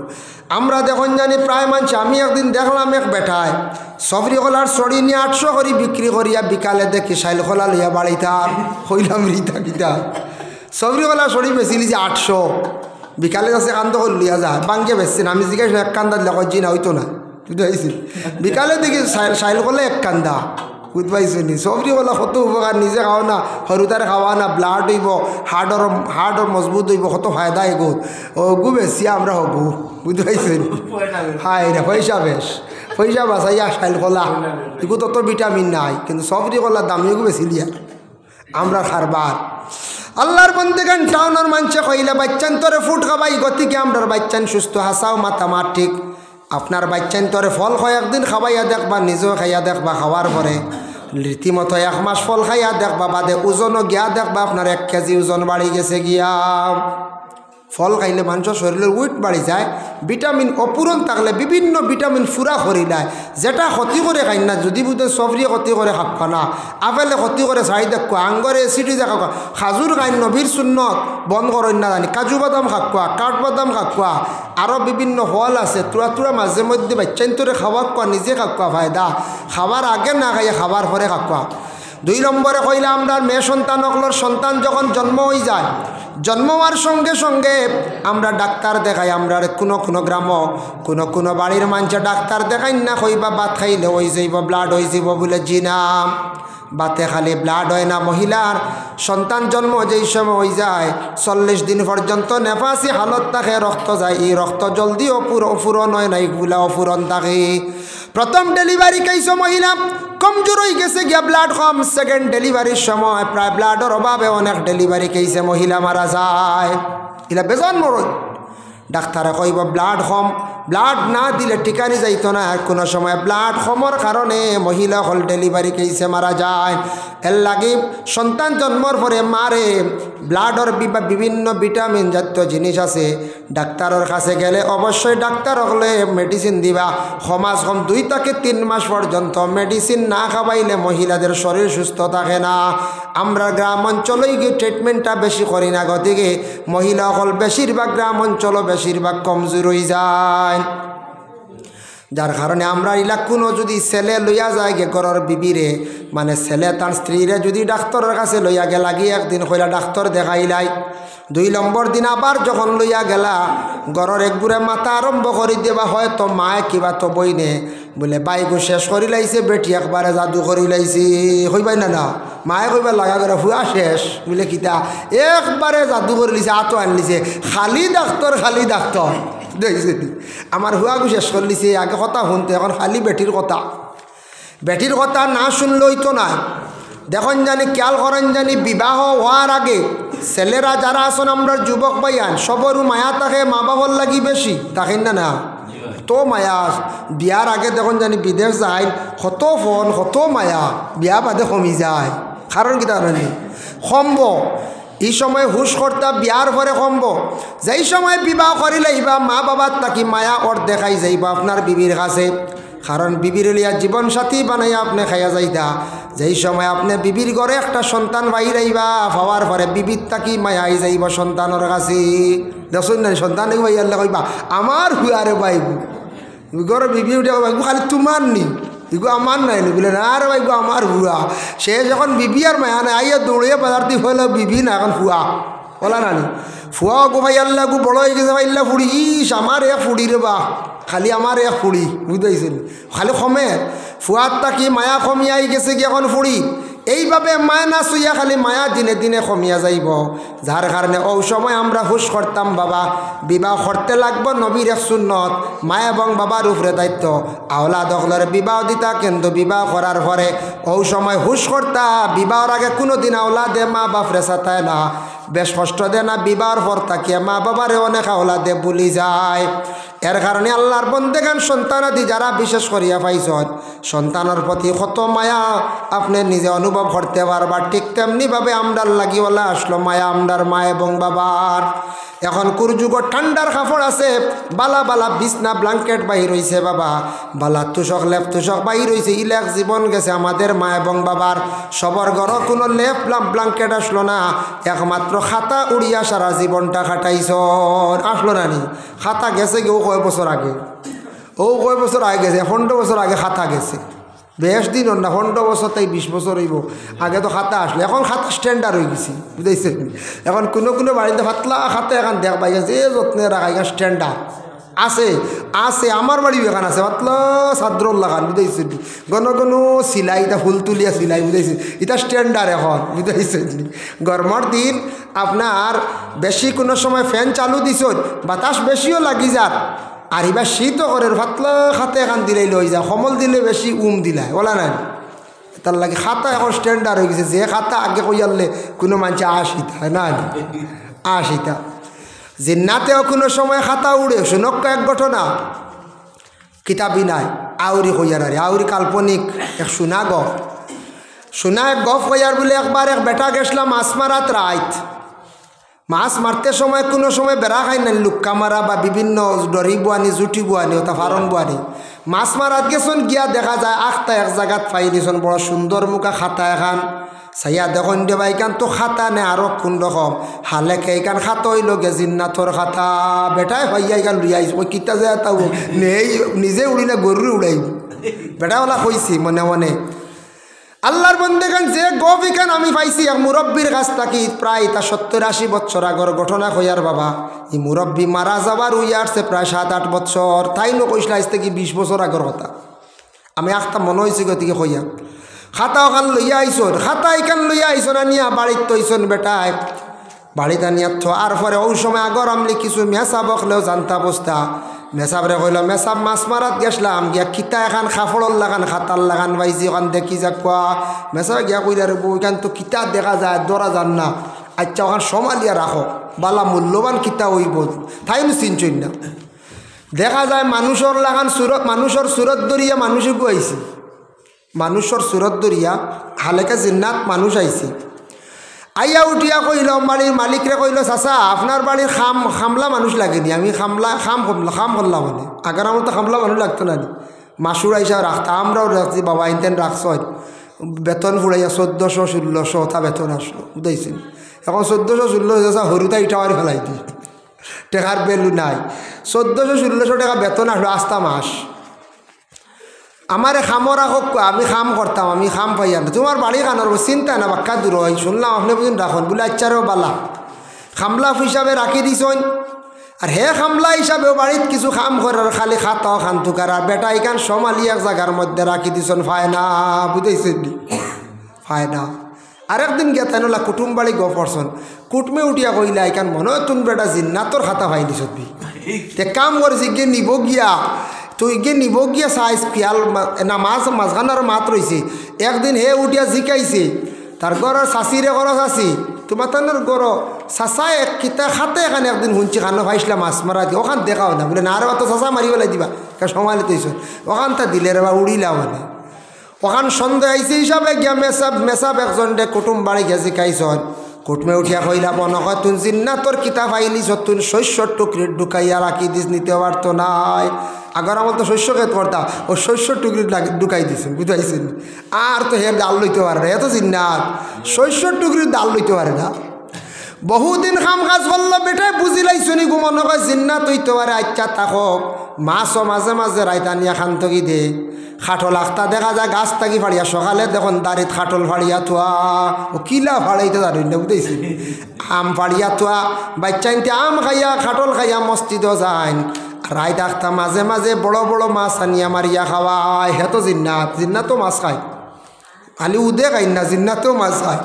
আমরা দেখুন জানি প্রায় মানুষ, আমি একদিন দেখলাম এক বেটায় সবরি কলার চড়ি নিয়ে 800 করে বিক্রি করিয়া বিকালে দেখি সাইল কলা লইয়া বাড়িতাম হইলাম রিতা গীতা সবরি কলা চড়ি বেচিলি যে 800, বিকালে কাছে কান্দ করে লিয়া যায় বাঙ্গে বেচছেন। আমি জিজ্ঞাসা এক কান্দা লেখ জি না হইতো না বুঝতে পাইছি, বিকালে দেখি সাইল কলে 1 কান্দা বুঝতে পাইছো নি। সবরি কলা কত উপকার, নিজে খাও না সরুতারে খাওয়া না, ব্লাড হইব, হার্টর মজবুত হইব, কত ফায়দা এগো ওগু বেশি আমরা হবু বুঝতে পাইছো নি। হাই রে পয়সা বাঁচাইয়া সাইল কলা এগু তত ভিটামিন নাই, কিন্তু সবরি কলার দামিও বেশি লিয়া আমরা খারবার। আল্লাহর বন্দেগান টাউনের মানুষে কইলে বাচ্চান তোরে ফুড খাবাই, গতিকে আমরার বাচ্চান সুস্থ হাসাও মাথা মার ঠিক। আপনার বাচ্চান তোরে ফল খাই একদিন খাবাইয়া দেখবা, নিজেও খাইয়া দেখবা, খাওয়ার পরে রীতিমতো 1 মাস ফল খাইয়া দেখবা, বাদে ওজনও গিয়া দেখবা আপনার 1 কেজি ওজন বাড়ি গেছে গিয়া। ফল খাইলে মানুষের শরীরের ওয়েট বাড়ি যায়, ভিটামিন অপূরণ থাকলে বিভিন্ন ভিটামিন ফুরা করি দেয়, যেটা ক্ষতি করে খাই না। যদি বুঝতে সবরি ক্ষতি করে খাবা না, আপেলে ক্ষতি করে চাই দেখো, আঙ্গরে এসিডি দেখা, খাজুর খাই নবীর সুন্নত বন্ধ করেন না জানি, কাজু বাদাম খাকুয়া, কাঠবাদাম খাকুয়া, আরও বিভিন্ন ফল আছে তুরা মাঝে মধ্যে বাচ্চান তোরে খাওয়া কোয়া, নিজে খাকুয়া ফায়দা, খাবার আগে না খাইয়া খাবার পরে খাকুয়া। 2 নম্বরে কইলে আমরা মেয়ে সন্তান অকলর সন্তান যখন জন্ম হয়ে যায়, জন্ম হওয়ার সঙ্গে সঙ্গে আমরা ডাক্তার দেখাই। আমরা কোনো গ্রাম কোনো বাড়ির মানুষে ডাক্তার দেখাই না, কইবা ভাত খাইলে হয়ে যাইব, ব্লাড হয়ে যাব বলে জি না, বাতে খালি ব্লাড হয় না। মহিলার সন্তান জন্ম যেই সময় হয়ে যায় 40 দিন পর্যন্ত নেফাসি হালত থাকে, রক্ত যায়, এই রক্ত জলদি অপূরণ হয় না, এইগুলা অপূরণ থাকে। প্রথম ডেলিভারি কেইছো মহিলা কমজোর হয়ে গেছে গিয়া, ব্লাড কম। সেকেন্ড ডেলিভারির সময় প্রায় ব্লাডের অভাবে অনেক ডেলিভারি কেইছে মহিলা মারা যায়, এলা বেজন মরণ। ডাক্তারে কইব ব্লাড কম, ব্লাড না দিলে টিকানি যাইতো না। কোনো সময় ব্লাড কমর কারণে মহিলা হল ডেলিভারি কেসে মারা যায়। এর লাগে সন্তান জন্মর পরে মারে ব্লাডর বিভিন্ন ভিটামিন জাতীয় জিনিস আছে, ডাক্তারের কাছে গেলে অবশ্যই ডাক্তার হলে মেডিসিন দিবা। সমাজ কম 2 থেকে 3 মাস পর্যন্ত মেডিসিন না খাওয়াইলে মহিলাদের শরীর সুস্থ থাকে না। আমরা গ্রাম অঞ্চলেই গিয়ে ট্রিটমেন্টটা বেশি করি না, গতিকে মহিলা হল বেশিরভাগ গ্রাম অঞ্চল বেশিরভাগ কমজোর হয়ে যায়। যার কারণে আমরা কোনো যদি ছেলে লইয়া যায় গে ঘরের বিবিরে, মানে ছেলে তার স্ত্রীরে যদি ডাক্তারের কাছে লইয়া গেলা গিয়ে একদিন কইলা ডাক্তার দেখাইলাই, 2 নম্বর দিন আবার যখন লইয়া গেলা ঘরের একগুড়ে মাথা আরম্ভ করে দেবা, হয়তো মায়ে কিবা তো বইনে বলে বাইগু শেষ করি লাইছে, বেটি একবারে জাদু করি লাইছি, হইবাই না না মায়ে কইবা লাগা করে হুয়া শেষ বলে কিতা একবারে জাদু করে লিছে, আতো আনলিছে, খালি ডাক্তার দেখছি আমার হুয়াগু শেষ করে লিছে। আগে কথা শুনতে, এখন খালি বেটির কথা না শুনলেই তো না। দেখুন জানি খেয়াল করেন জানি বিবাহ হওয়ার আগে ছেলেরা যারা আসন আমরা যুবক ভাইয়ান সবরও মায়া থাকে, মা বাবার লাগি বেশি থাকেন না না তো মায়া। বিয়ার আগে দেখুন জানি বিদেশ যায় কত ফোন কত মায়া, বিয়া বাদে কমি যায়। কারণ কি জানি সম্ভ এই সময় হুশ করতা বিয়ার পরে কমব, যেই সময় বিবাহ করিলে ইবা মা বাবার তাকি মায়া ওর দেখাই যাইবা আপনার বিবির কাছে। কারণ বিবির লিয়া জীবন সাথী বানাইয়া আপনি খাইয়া যাইতা, যেই সময় আপনি বিবির ঘরে একটা সন্তান বাইরাইবা পাওয়ার পরে বিবির তাকি মায়াই যাইব সন্তানের কাছে। দেখুন না সন্তান ভাইয়ালে কইবা আমার হুয়ারে বাইবু, ঘরে বিবি উঠে বাইবু খালি তোমার নি, ইগো আমার নাই নি বলে না রে বাইগো আমার হুয়া। সে যখন বিবি আর মায়া নাই আইয়া দৌড়িয়ে বাজার দিয়ে হইল বিবি না এখন ফুয়া বলা নানি ফুয়া গো ভাই আল্লাহ গো বড় হয়ে গেছে ভাইল্লা ফুড়ি, ইস আমার এক ফুড়ি রে বা খালি আমার এক ফুড়ি, বুঝতেছেন খালি কমে ফুয়ার তাকি মায়া কমিয়াই গেছে কি এখন ফুড়ি। এইভাবে মায়া না শুইয়া খালি মায়া দিনে দিনে কমিয়া যাইব। যার কারণে ওই সময় আমরা হুশ করতাম বাবা বিবাহ করতে লাগবো, নবীর এক সুন্নত মা এবং বাবার উপরে দায়িত্ব। আওলা দখলের বিবাহ দিতা, কিন্তু বিবাহ করার পরে ওই সময় হুশ করতা বিবাহর আগে কোনো দিন আওলা দে মা বাপরে সাতায় না, বেশ কষ্ট দে না, বিবাহর পর তাকিয়ে মা বাবারে অনেক আওলা দে ভুলি যায়। এর কারণে আল্লাহর বন্দেগান সন্তানাদি যারা বিশেষ করিয়া পাইছেন সন্তানের প্রতি কত মায়া আপনি নিজে অনুভব করতে পারবা। ঠিক তেমনিভাবে আমরার লাগিওয়ালা আসলো মায়া আমরার মা এবং বাবার। এখন কুরযুগর ঠান্ডার কাপড় আছে, বালা বালা বিছনা ব্ল্যাঙ্কেট বাহির হইছে বাবা, বালা তুষক লেপ তুষক বাহির হইছে, ইলাক জীবন গেছে আমাদের মা এবং বাবার। সবার ঘর কোনো লেপ ব্ল্যাঙ্কেট আসলো না, একমাত্র খাতা উড়িয়া সারা জীবনটা কাটাইছ আসলো না নি। খাতা গেছে কেউ কয় বছর আগে, কয় বছর আগে গেছে, 15 বছর আগে খাতা গেছে, বেশ দিন না 15 বছর তাই 20 বছর হইব আগে তো খাতা আসলো। এখন খাতা স্ট্যান্ডার্ড হয়ে গেছি, বুঝেছেন। এখন কোনো বাড়িতে ফাতলা খাতা এখন দেখ পাই গেছে, এ যত্নে রাখা এখন স্ট্যান্ডার্ড আছে আমার বাড়ি এখান আছে পাতলা চাদর লাগান, বুঝেছেন। ঘন সিলাই ফুল তুলিয়া সিলাই, বুঝেছি এটা স্ট্যান্ডার্ড এখন, বুঝেছেন। গরমের দিন আপনার বেশি কোনো সময় ফ্যান চালু দিছ বাতাস বেশিও লাগি যার, আর এবার শীতও করে পাতলা খাতা এখান দিলেই লই যা, কমল দিলে বেশি দিলায় বলা নাই। তার লাগে খাতা এখন স্ট্যান্ডার্ড হয়ে গেছে, যে খাতা আগে কইয়ারলে কোনো মানুষ আশিতা না আশিতা। জিন্নাতেও কোনো সময় খাতা উড়ে, শুনক এক ঘটনা কিতাবি নাই আউরি কইয়ার, আউরি কাল্পনিক এক শোনা এক গপ কইয়ার বলে একবার এক বেটা গেছিলাম মাছ মারাত রাইত। মাছ মারতে সময় কোনো সময় বেড়া খাই না, লুক্কা মারা বা বিভিন্ন ডরি বুয়ানি জুটি বুয়ানি ওটা ফারন বুয়ানি। মাছ মারাত গেছন গিয়া দেখা যায় আখটা এক জায়গাত পাই দিছন বড় সুন্দর মুখা খাতা এখান, সাইয়া দেখুন দেবা এইখান তো খাতা নে আরো কোন রকম হালে এইখান খাতা হইল গে জিন্নাথর খাতা। বেটাই ভাইয়া এইখান লুইয়াইছ ওই কিতা যায় তাও নেই, নিজে উড়ি না গরু উড়াইব, বেটাওয়ালা কইছি মনে মনে। আল্লাহর বন্দেগান যে গপ এখান আমি পাইছি এক মুরব্বীর কাছ থাকি, প্রায় তা 70-80 বছর আগর ঘটনা কইয়ার বাবা। এই মুরব্বী মারা যাবার উইয়ারছে প্রায় 7-8 বছর, তাই নো কইসলা আজ থেকে 20 বছর আগর কথা। আমি একটা মনে হয়েছি গতিকে কইয়া খাতা ওখান লইয়া আইসন, খাতা এখান লইয়া আইসন আনিয়া বাড়িত তৈছন বেটায়, বাড়িতে আনিয়া থ। আর পরে ওই সময় আগর আমলি কিছু মেসা বকলেও জানতা বস্তা, মেসাবরে কইল মেসাব মাছ মারাত গেছলাম গিয়া কিতা এখান খাফড়র লাগান খাতার লাগান পাইছি ওখান দেখি যা কোয়া। মেসাব গিয়া কইলা রে বউ এখান তো কিতা দেখা যায় দরা যান না, আচ্ছা ওখান সমালিয়া রাখো বালা মূল্যবান কিতা হইব, তাই চিনছই না। দেখা যায় মানুষের লাগান সুরত মানুষের সুরত দরিয়া মানুষও আইছে মানুষের সুরত দরিয়া হালেকে জিন্নাত মানুষ আইছে আইয়া উঠিয়া কইল বাড়ির মালিকরে কইল চাচা আপনার বাড়ির খামলা মানুষ লাগেনি আমি খাম করলাম মানে আগার আমার তো খামলা মানুষ লাগতো না মাসুর আইসা রাখতাম আমরাও রাখছি বাবা ইনতেন রাখছ বেতন ফুড়াইয়া 1400-1600 তা বেতন আসলো বুঝাইছেন এখন 1400-1600 হরুতা ইটাওয়ার ফেলাই দিই টাকার ভ্যালু নাই 1400-1600 টাকা বেতন আসলো আস্তা মাস আমারে খামো রাখক আমি খাম করতাম আমি খাম পাইয়া না তোমার বাড়ি খানোর চিন্তা না বাক্কা দূর হয় শুনলাম আপনি বুঝুন রাখুন বলে আচ্ছারও বালা খামলা হিসাবে রাখি দিছন আর হে খামলা হিসাবেও বাড়িত কিছু খাম করার খালি খাতাও খান তুকার আর বেটা ইকান সমালি এক জায়গার মধ্যে রাখি দিছন ফায়না বুঝাইছেন ফায়না আরেকদিন গিয়া তাই নলা কুটুম বাড়ি গো পড়ছন কুটমে উঠিয়া কইলা ইকান মনে হয় তুন বেটা জিন্নাতর খাতা ভাই দিছত তে কাম করেছি গিয়ে নিব গিয়া তুই গিয়ে নিব গিয়া সাইজ পিয়াল না মাঝখানার মাত রয়েছে একদিন হে উঠিয়া জিকাইছে তার গড়ের চাষিরে গড় চাষি তোমার তানোর গড় চাষা এক কিতা খাতে এখানে একদিন শুনছি খানো ভাইসলা মাছ মারা দিয়ে ওখান দেখাও না বলে না রে তো চাষা মারি পেলাই দিবা সমালি তৈছ ওখান তা দিলে রে বা উড়িলা মানে ওখান সন্দেহ আইসি হিসাবে গিয়া মেসাব একজন দে কুটুম বাড়ি গিয়া জিকাইছন কুটমে উঠিয়া কইলা বনক তুন জিন্না তোর কিতাব আইলিছ তুন শস্যর টুকরির ঢুকাইয়া রাখি দিস নিতে পারতো নাই আগর আমার তো শস্য খেত করতাম ও শস্যর টুকরি ঢুকাই দিছেন বুঝাইছেন আর তো হে ডাল লইতে পারে না এত জিন্নাত শস্যর টুকরির ডাল লইতে পারে না বহুদিন খাম কাজ করলো বেটাই বুঝিলাইছনি গো মনে কয় জিন্নাত হইতে পারে আচ্ছা থাকক মাছও মাঝে মাঝে রাইতানিয়া খান তকি দে খাটল আখতা দেখা যায় গাছ থাকি ফাড়িয়া সকালে দেখুন দাঁড়িত খাটল ফাড়িয়া থোয়া ও কিলা ফাড়াইতে দাঁড়ি না বুঝেছি আম ফাড়িয়া থোয়া বাচ্চা ইনতে আম খাইয়া খাটল খাইয়া মসজিদও যায় রাইত আখতা মাঝে মাঝে বড় বড় মাছ আনিয়া মারিয়া খাওয়ায় হে তো জিন্নাতও মাছ খায় খালি উদে খাই না জিন্নাতেও মাছ খায়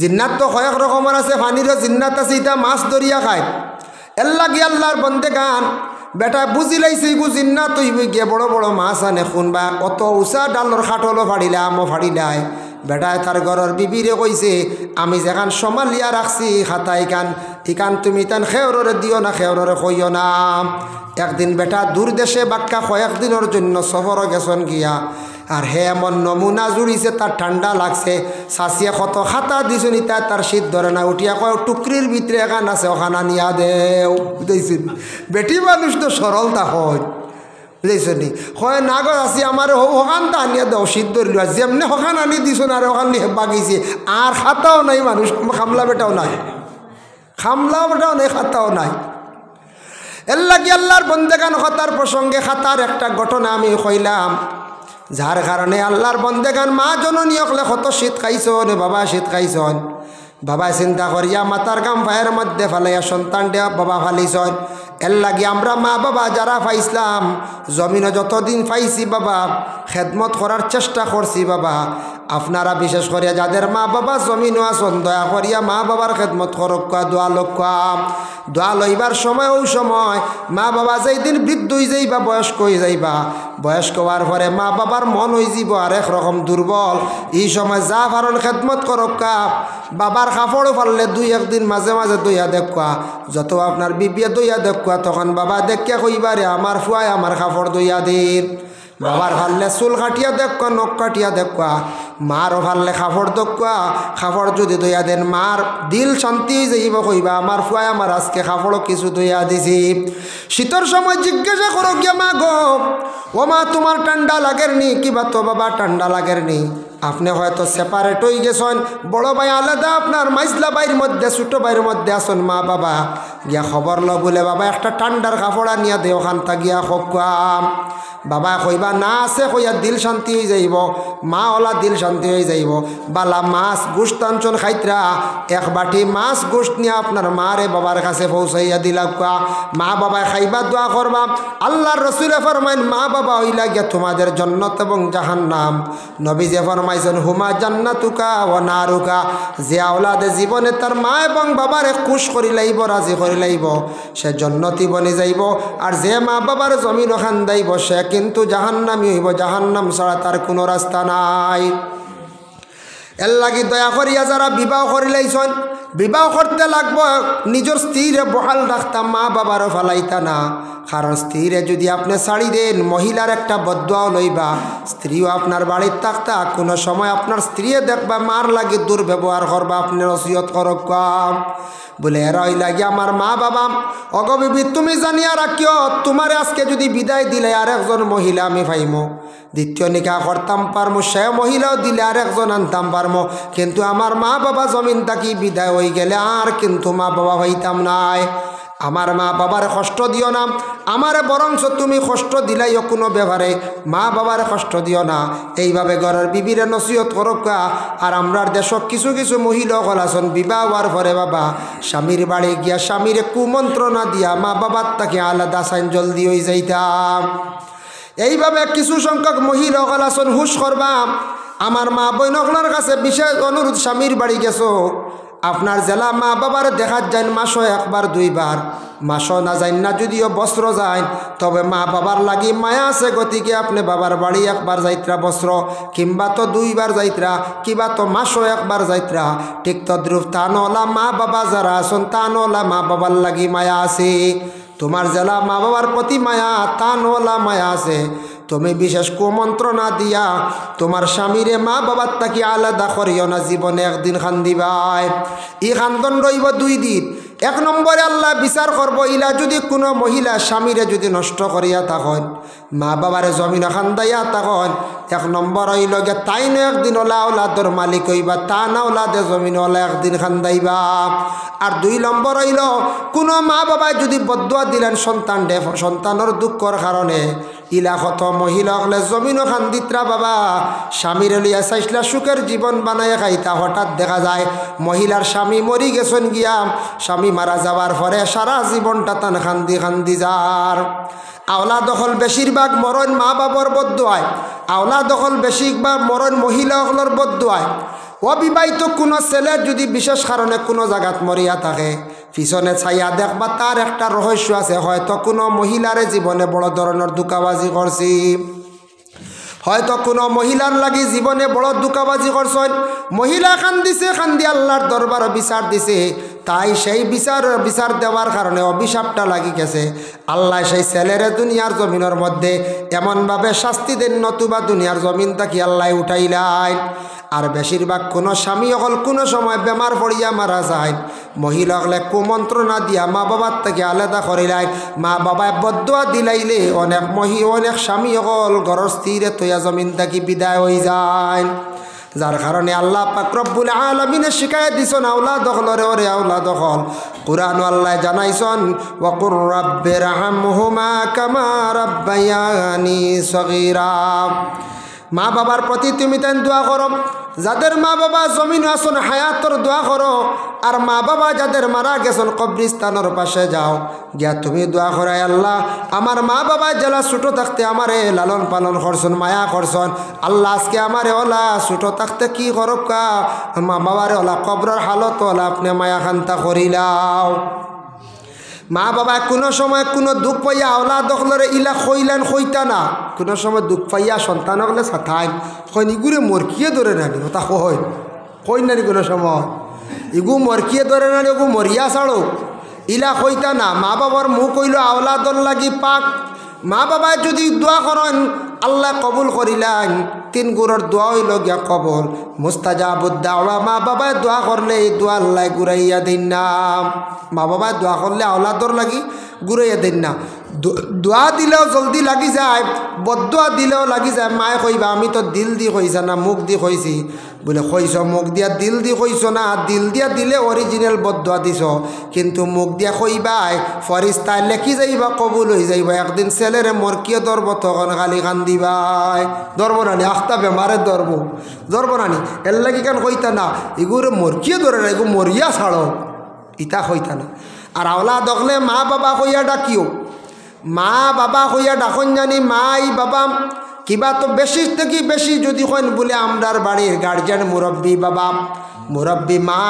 জিন্নাত তো কয়েক রকমের আছে পানিরও জিন্নাত আছে এটা মাছ দরিয়া খায় এর লাগি আল্লাহর বন্দে গান বেটা বুঝি লাইছে গু জিন্নাত তুই গিয়ে বড় বড় মাছ আনে শুনবা অত উষা ডালর খাটলও ফাড়িলা আমও ফাড়িলাই বেটায় তার ঘরের বিবিরে কইছে আমি যেখান সমালিয়া রাখছি খাতা ইকান তুমি তান খেওরে দিও না খেওরে কইও না একদিন বেটা দূর দেশে বাক্কা কয়েকদিনের জন্য সফর গেছন গিয়া আর হে এমন নমুনা জুড়িছে তার ঠান্ডা লাগছে শাসিয়া কত খাতা দিছনি তার শীত ধরে না উঠিয়া কয় টুকরির ভিতরে এখান আছে ওখানা নিয়া দেও বুঝেছি বেটি মানুষ তো সরল তা হয় বুঝেছি হয় না গো আসি আমার ওখানটা আনিয়া দেও শীত ধরিল আর যেমনি ওখান আনি দিছ না আর ওখান নিয়ে বাগিছে আর খাতাও নাই মানুষ খামলা বেটাও নাই খামলাও বেটাও নাই খাতাও নাই এর লাগি আল্লাহর বন্দেগান খাতার প্রসঙ্গে খাতার একটা ঘটনা আমি কইলাম যার কারণে আল্লাহর বন্দেগান মা জননী হকলে কত শীত খাইছন বাবা শীত খাইছন বাবা চিন্তা করিয়া মাতার গাম ভাইয়ের মধ্যে ফালাইয়া সন্তান দেয়া বাবা ফালিছন এর লাগি আমরা মা বাবা যারা পাইছিলাম জমিনে যতদিন পাইছি বাবা খেদমত করার চেষ্টা করছি বাবা আপনারা বিশেষ করিয়া যাদের মা বাবা জমিনও আসন দয়া করিয়া মা বাবার খেদমত করক দোয়া লক্ষ্য দোয়া লইবার সময় ওই সময় মা বাবা যেই দিন বৃদ্ধ হয়ে যাইবা বয়স্ক হয়ে যাইবা বয়স্ক হওয়ার পরে মা বাবার মন হয়ে যাব আর একরকম দুর্বল এই সময় যা পারন খেদমত করক বাবার কাপড়ও ফাললে দুই একদিন মাঝে মাঝে দইয়া দেখা যত আপনার বিবিয়া দইয়া দেখা তখন বাবা দেখিয়া কইবারে আমার ফুয়ায় আমার কাপড় দইয়া দিন বাবার ফাললে চুল কাটিয়া দেখা নখ কাটিয়া দেখা মারও ফাললে কাপড় দেখা কাপড় যদি দইয়া দেন মার দিল শান্তি হয়ে যাইব কইবা আমার ফুয়ায় আমার আজকে কাপড়ও কিছু দইয়া দিছি শীতের সময় জিজ্ঞাসা করো গিয়া মা গো ও মা তোমার ঠান্ডা লাগের নি কিবা তো বাবা ঠান্ডা লাগের নি আপনি হয়তো সেপারেট হয়ে গেছেন বড় ভাই আলাদা আপনার মাইজলা বাইর মধ্যে ছোটো বাইর মধ্যে আসুন মা বাবা গিয়া খবর লো বলে বাবা একটা ঠান্ডার কাপড় আনিয়া দে ওখানটা গিয়া খোকাম বাবা কইবা না আছে কইয়া দিল শান্তি হয়ে যাইব মা ওলা দিল শান্তি হয়ে যাইব বালা মাছ গোস্ত আনচন খাইতরা এক বাটি মাছ গোস্ত নিয়ে আপনার মারে বাবার কাছে পৌঁছাইয়া দিলা মা বাবা খাইবা দোয়া করবা আল্লাহর রসুলে ফরমাইন মা বাবা হইলা গিয়া তোমাদের জান্নাত এবং জাহান্নাম নবীজি ফরমাইছেন হুমা জান্নাতুকা ও নারুকা যে আওলাদে জীবনে তার মা এবং বাবারে খুশ করি লাইব রাজি করি লাইব সে জান্নাতি বনে যাইব আর যে মা বাবার জমিন ওখান দাইব সে কিন্তু জাহান্নামী হইব জাহান্নাম ছাড়া তার কোনো রাস্তা নাই এর লাগি দয়া করিয়া যারা বিবাহ করিলাইছেন বিবাহ করতে লাগবো নিজের স্ত্রীরে বহাল রাখতাম, মা বাবারও ফালাইতা না। কারণ স্ত্রীরে যদি আপনি ছাড়ি দেন, মহিলার একটা বদুয়াও লইবা, স্ত্রীও আপনার বাড়ির থাকতা কোনো সময় আপনার স্ত্রীয়ে দেখবা মার লাগে দুর্ব্যবহার করবা, আপনি নসিহত করক কম বলে এরাই লাগে আমার মা বাবা। অগবিবি তুমি জানিয়া রাখিও, তোমার আজকে যদি বিদায় দিলে আর একজন মহিলা আমি পাইমো, দ্বিতীয় নিকাহ করতাম পারমো, সে মহিলাও দিলে আর একজন আনতাম পারমো, কিন্তু আমার মা বাবা জমিন থাকি বিদায় হয়ে গেলে আর কিন্তু মা বাবা হইতাম নাই। আমার মা বাবার কষ্ট দিও না, আমারে বরঞ্চ তুমি কষ্ট দিলাইও কোনো ব্যাপারে মা বাবার কষ্ট দিও না। এইভাবে ঘরের বিবিরে নসিহত করকা। আর আমরার দেশত কিছু কিছু মহিলা আছেন বিবাহ হওয়ার পরে বাবা স্বামীর বাড়ি গিয়া স্বামীরে কুমন্ত্রণা দিয়া মা বাবার তাকে আলাদা সাইন জলদি হয়ে যাইতাম। এইভাবে কিছু সংখ্যক মহিলা আছেন হুশ করবা। আমার মা বইনকলার কাছে বিশেষ অনুরোধ, স্বামীর বাড়ি গেছো, আপনার জেলা মা বাবার দেখাত যান মাসও একবার দুইবার, মাসও না যান না যদিও বস্ত্র যায়, তবে মা বাবার লাগি মায়া আছে, গতিকে আপনি বাবার বাড়ি একবার যাইত্রা বস্ত্র, কিংবা তো দুইবার যাইত্রা, কিংবা তো মাসও একবার যাইত্রা। ঠিক তদ্রুপ তানওয়ালা মা বাবা যারা আছেন, তানওয়ালা মা বাবার লাগি মায়া আছে। তোমার জেলা মা বাবার প্রতি মায়া, তানওয়ালা মায়া আছে, তুমি বিশেষ কুমন্ত্রণা দিয়া তোমার স্বামীরে মা বাবার তাকে আলাদা করিও না, জীবনে একদিন খান্দিবাই। ই খান্দন রইব 2 দিন। 1 নম্বরে আল্লাহ বিচার করব, ইলা যদি কোনো মহিলা স্বামীরে যদি নষ্ট করিয়া তখন মা বাবারে জমিন খান্দাইয়া তখন 1 নম্বর হইল গে তাই না একদিন ওলা ওলাদর মালিক হইবা, তা না ওলাদে জমিন ওলা একদিন খান্দাইবা। আর 2 নম্বর হইল কোনো মা বাবায় যদি বদুয়া দিলেন সন্তান দে, সন্তানের দুঃখর কারণে ইলা কত মহিলা হলে জমিনও খান্দিত্রা বাবা স্বামীরে লইয়া চাইছিলা সুখের জীবন বানায় খাইতা, হঠাৎ দেখা যায় মহিলার স্বামী মরি গেছেন গিয়া, স্বামী মারা যাওয়ার পরে সারা জীবনটা তান খান্দি খান্দি যার। আওলা দখল বেশিরভাগ মরণ মা বাবার বদুয়ায়, আওলা দখল বেশিরভাগ মরণ মহিলাগুলোর বদুয়ায়। অবিবাহিত কোনো ছেলে যদি বিশেষ কারণে কোনো জায়গাত মরিয়া থাকে, পিছনে ছাইয়া দেখবা তার একটা রহস্য আছে, হয়তো কোনো মহিলারে জীবনে বড় ধরনের দুকাবাজি করছি, হয়তো কোনো মহিলার লাগি জীবনে বড় দুকাবাজি করছেন, মহিলা কান্দিছে, কান্দি আল্লাহর দরবার বিচার দিছে, তাই সেই বিচার দেওয়ার কারণে অভিশাপটা লাগি গেছে। আল্লাহ সেই ছেলেরে দুনিয়ার জমিনের মধ্যে এমনভাবে শাস্তি দেন, নতুবা দুনিয়ার জমিন তাকে আল্লাহ উঠাইলাই। আর বেশিরভাগ কোনো স্বামী হল কোনো সময় বেমার পড়িয়া মারা যায়, মহিলা হলে কুমন্ত্রণা দিয়া মা বাবার থেকে আলাদা করিলাই, মা বাবায় বদুয়া দিলাইলে অনেক স্বামী হল ঘরের স্থিরে তৈয়া জমিন থাকি বিদায় হয়ে যায়। যার কারণে আল্লাহ পাক রব্বুল আলামিনে শিখাই দিছেন আওলা দখলরে, ওরে আওলা দখল। কুরআন আল্লাহ জানাইছেন ওয়াকুর রাব্বিরহামহুমা কামা রাব্বায়ানি সগীরা। মা বাবার প্রতি তুমি তাই দোয়া করো, যাদের মা বাবা জমিন আসন হায়াতর দোয়া করো। আর মা বাবা যাদের মারা গেছেন কবরস্থানের পাশে যাও, গিয়া তুমি দোয়া করাই আল্লাহ আমার মা বাবা জেলা ছোটো থাকতে আমারে লালন পালন করছেন, মায়া করছেন, আল্লাহ আজকে আমারে ওলা ছোটো থাকতে কি করকা মা বাবারে ওলা কবরের হালত ওলা আপনি মায়া খান্তা করিলাও। মা বাবা কোনো সময় কোনো দুঃখ পাইয়া আওলা দখলরে ইলা খইলেন খইতা না, কোনো সময় দুঃখ পাইয়া সন্তান হলে সাথাইন খৈনিগুরে মরকিয়ে ধরে নানি, ওটা কই নানি কোনো সময় ইগু মরকিয়ে ধরে নানি, ওগু মরিয়া ছাড়ো ইলা খইতা না। মা বাবার মুখ কইল আওলাদর লাগি পাক, মা বাবায় যদি দোয়া করেন আল্লাহ কবুল করিলেন, 3 গুণের দোয়া হইল গিয়া কবল মুস্তাজাবুদ দাওয়া। মা বাবায় দোয়া করলে এই দোয়া আল্লাহ ঘুরাইয়া দিন না, মা বাবায় দোয়া করলে আওলাদর লাগি ঘুরাইয়া দিন না। দোয়া দিলেও জলদি লাগি যায়, বদুয়া দিলেও লাগি যায়। মায়ে কইবা আমি তো দিল দি কইছা না মুখ দি কইছি, বলে কইছ মুখ দিয়া দিল দি কইছ না, দিল দিয়া দিলে অরিজিনাল বদুয়া দিছ, কিন্তু মুখ দিয়া কইবাই ফরিস্তায় লেখি যাইবা কবুল হয়ে যাইবা। একদিন ছেলেরে মরকিয়ে ধরব তখন খালি কান্দিবাই, ধরব নানি আখতা বেমারে ধরব নানি এর লাগি কেন কইতা না এগুলো মরকিয়ে ধরে না, এগু মরিয়া ছাড়ো ইতা কইতা না। আর আওলা দেখলে মা বাবা কইয়া ডাকিও, মা বাবা কইয়া ডাকন জানি মাই বাবা কিবা তো বেশি থেকে বেশি যদি কইন বলে আমরার বাড়ির গার্জিয়ান মুরব্বী বাবা মুরব্বী মা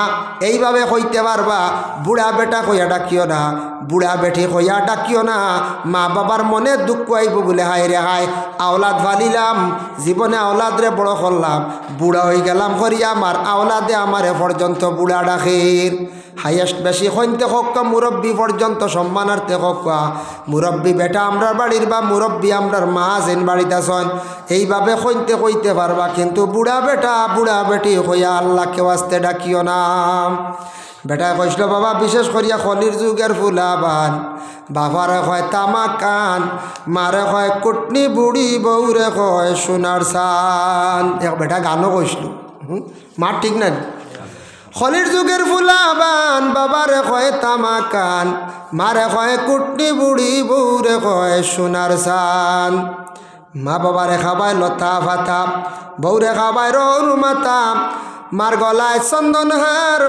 এইভাবে কইতে পারবা, বুড়া বেটা কইয়া ডাকিও না, বুড়া বেটি কইয়া ডাকিও না। মা বাবার মনে দুঃখ আইব বলে হায় রে হায়, আওলাদ ফালিলাম, জীবনে আওলাদরে বড় করলাম, বুড়া হয়ে গেলাম করিয়া আমার আওলাদে আমারে পর্যন্ত বুড়া ডাকের। হাইয়েস্ট বেশি কইতে হক্কা মুরব্বী পর্যন্ত সম্মানার্থে হক্কা মুরব্বী বেটা আমরার বাড়ির বা মুরব্বী আমরার মা যেন বাড়িতে আছেন এইভাবে কইতে পারবা, কিন্তু বুড়া বেটা বুড়া বেটি হইয়া আল্লাহকে ওয়াস্তে ডাকিও না। বেটায় কইছিল বাবা, বিশেষ করিয়া খলির যুগের ফুলাবান, বাবারে কয় তামাক কান, মারে কয় কুটনি বুড়ি, বউরে কয় সোনার সান। এক বেটা গানও কইছিল, মার ঠিক নাই। খলির যুগের ফুলাবান, বাবারে কয় তামাক কান, মারে কয় কুটনি বুড়ি, বউরে কয় সোনার সান। মা বাবারে খাবায় লতা ভাতা, বউরে খাবায় রৌর মাতা, মার গলায় চন্দন হার,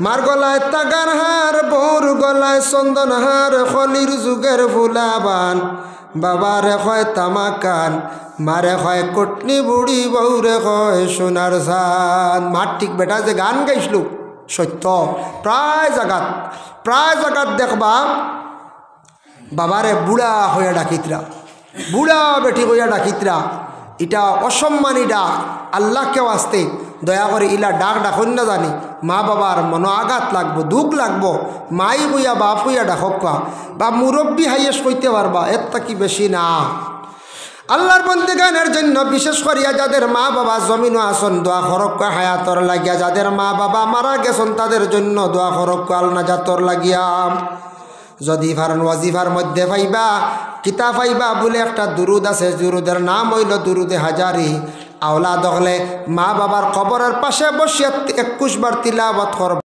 মার গলায় তাগার হার, বউর গলায় চন্দন হার। খলির যুগের ফুলাবান, বাবারে কয় তামাক কান, মারে কয় কুটনি বুড়ি, বউরে কয় সোনার সান। মার ঠিক বেটা যে গান গাইছিল সত্য। প্রায় জাগাত দেখবা বাবারে বুড়া হইয়া ডাকিতরা, বুড়া বেটি হইয়া ডাকিতরা। এটা অসম্মানী ডাক, আল্লাহকে আসতে দয়া করে ইলা ডাক ডাকুন না জানি, মা বাবার মনো আঘাত লাগবো, দুঃখ লাগবো। মাই হইয়া বাপ হইয়া ডাকক বা মুরব্বী হাইয়েস কইতে পারবা, এর কি বেশি না। আল্লাহর বন্দেগানের জন্য বিশেষ করিয়া যাদের মা বাবা জমিনও আসন দোয়া খরক্কা হায়াতর লাগিয়া, যাদের মা বাবা মারা গেছেন তাদের জন্য দোয়া খরক্কা আলনা জাতর লাগিয়া। যদি ফারন ওয়াজিফার মধ্যে পাইবা কিতা পাইবা বলে একটা দুরুদ আছে, দুরুদের নাম হইল দুরুদে হাজারি। আওলাদ হলে মা বাবার কবরের পাশে বসিয়া 21 বার তিলাওয়াত করবা।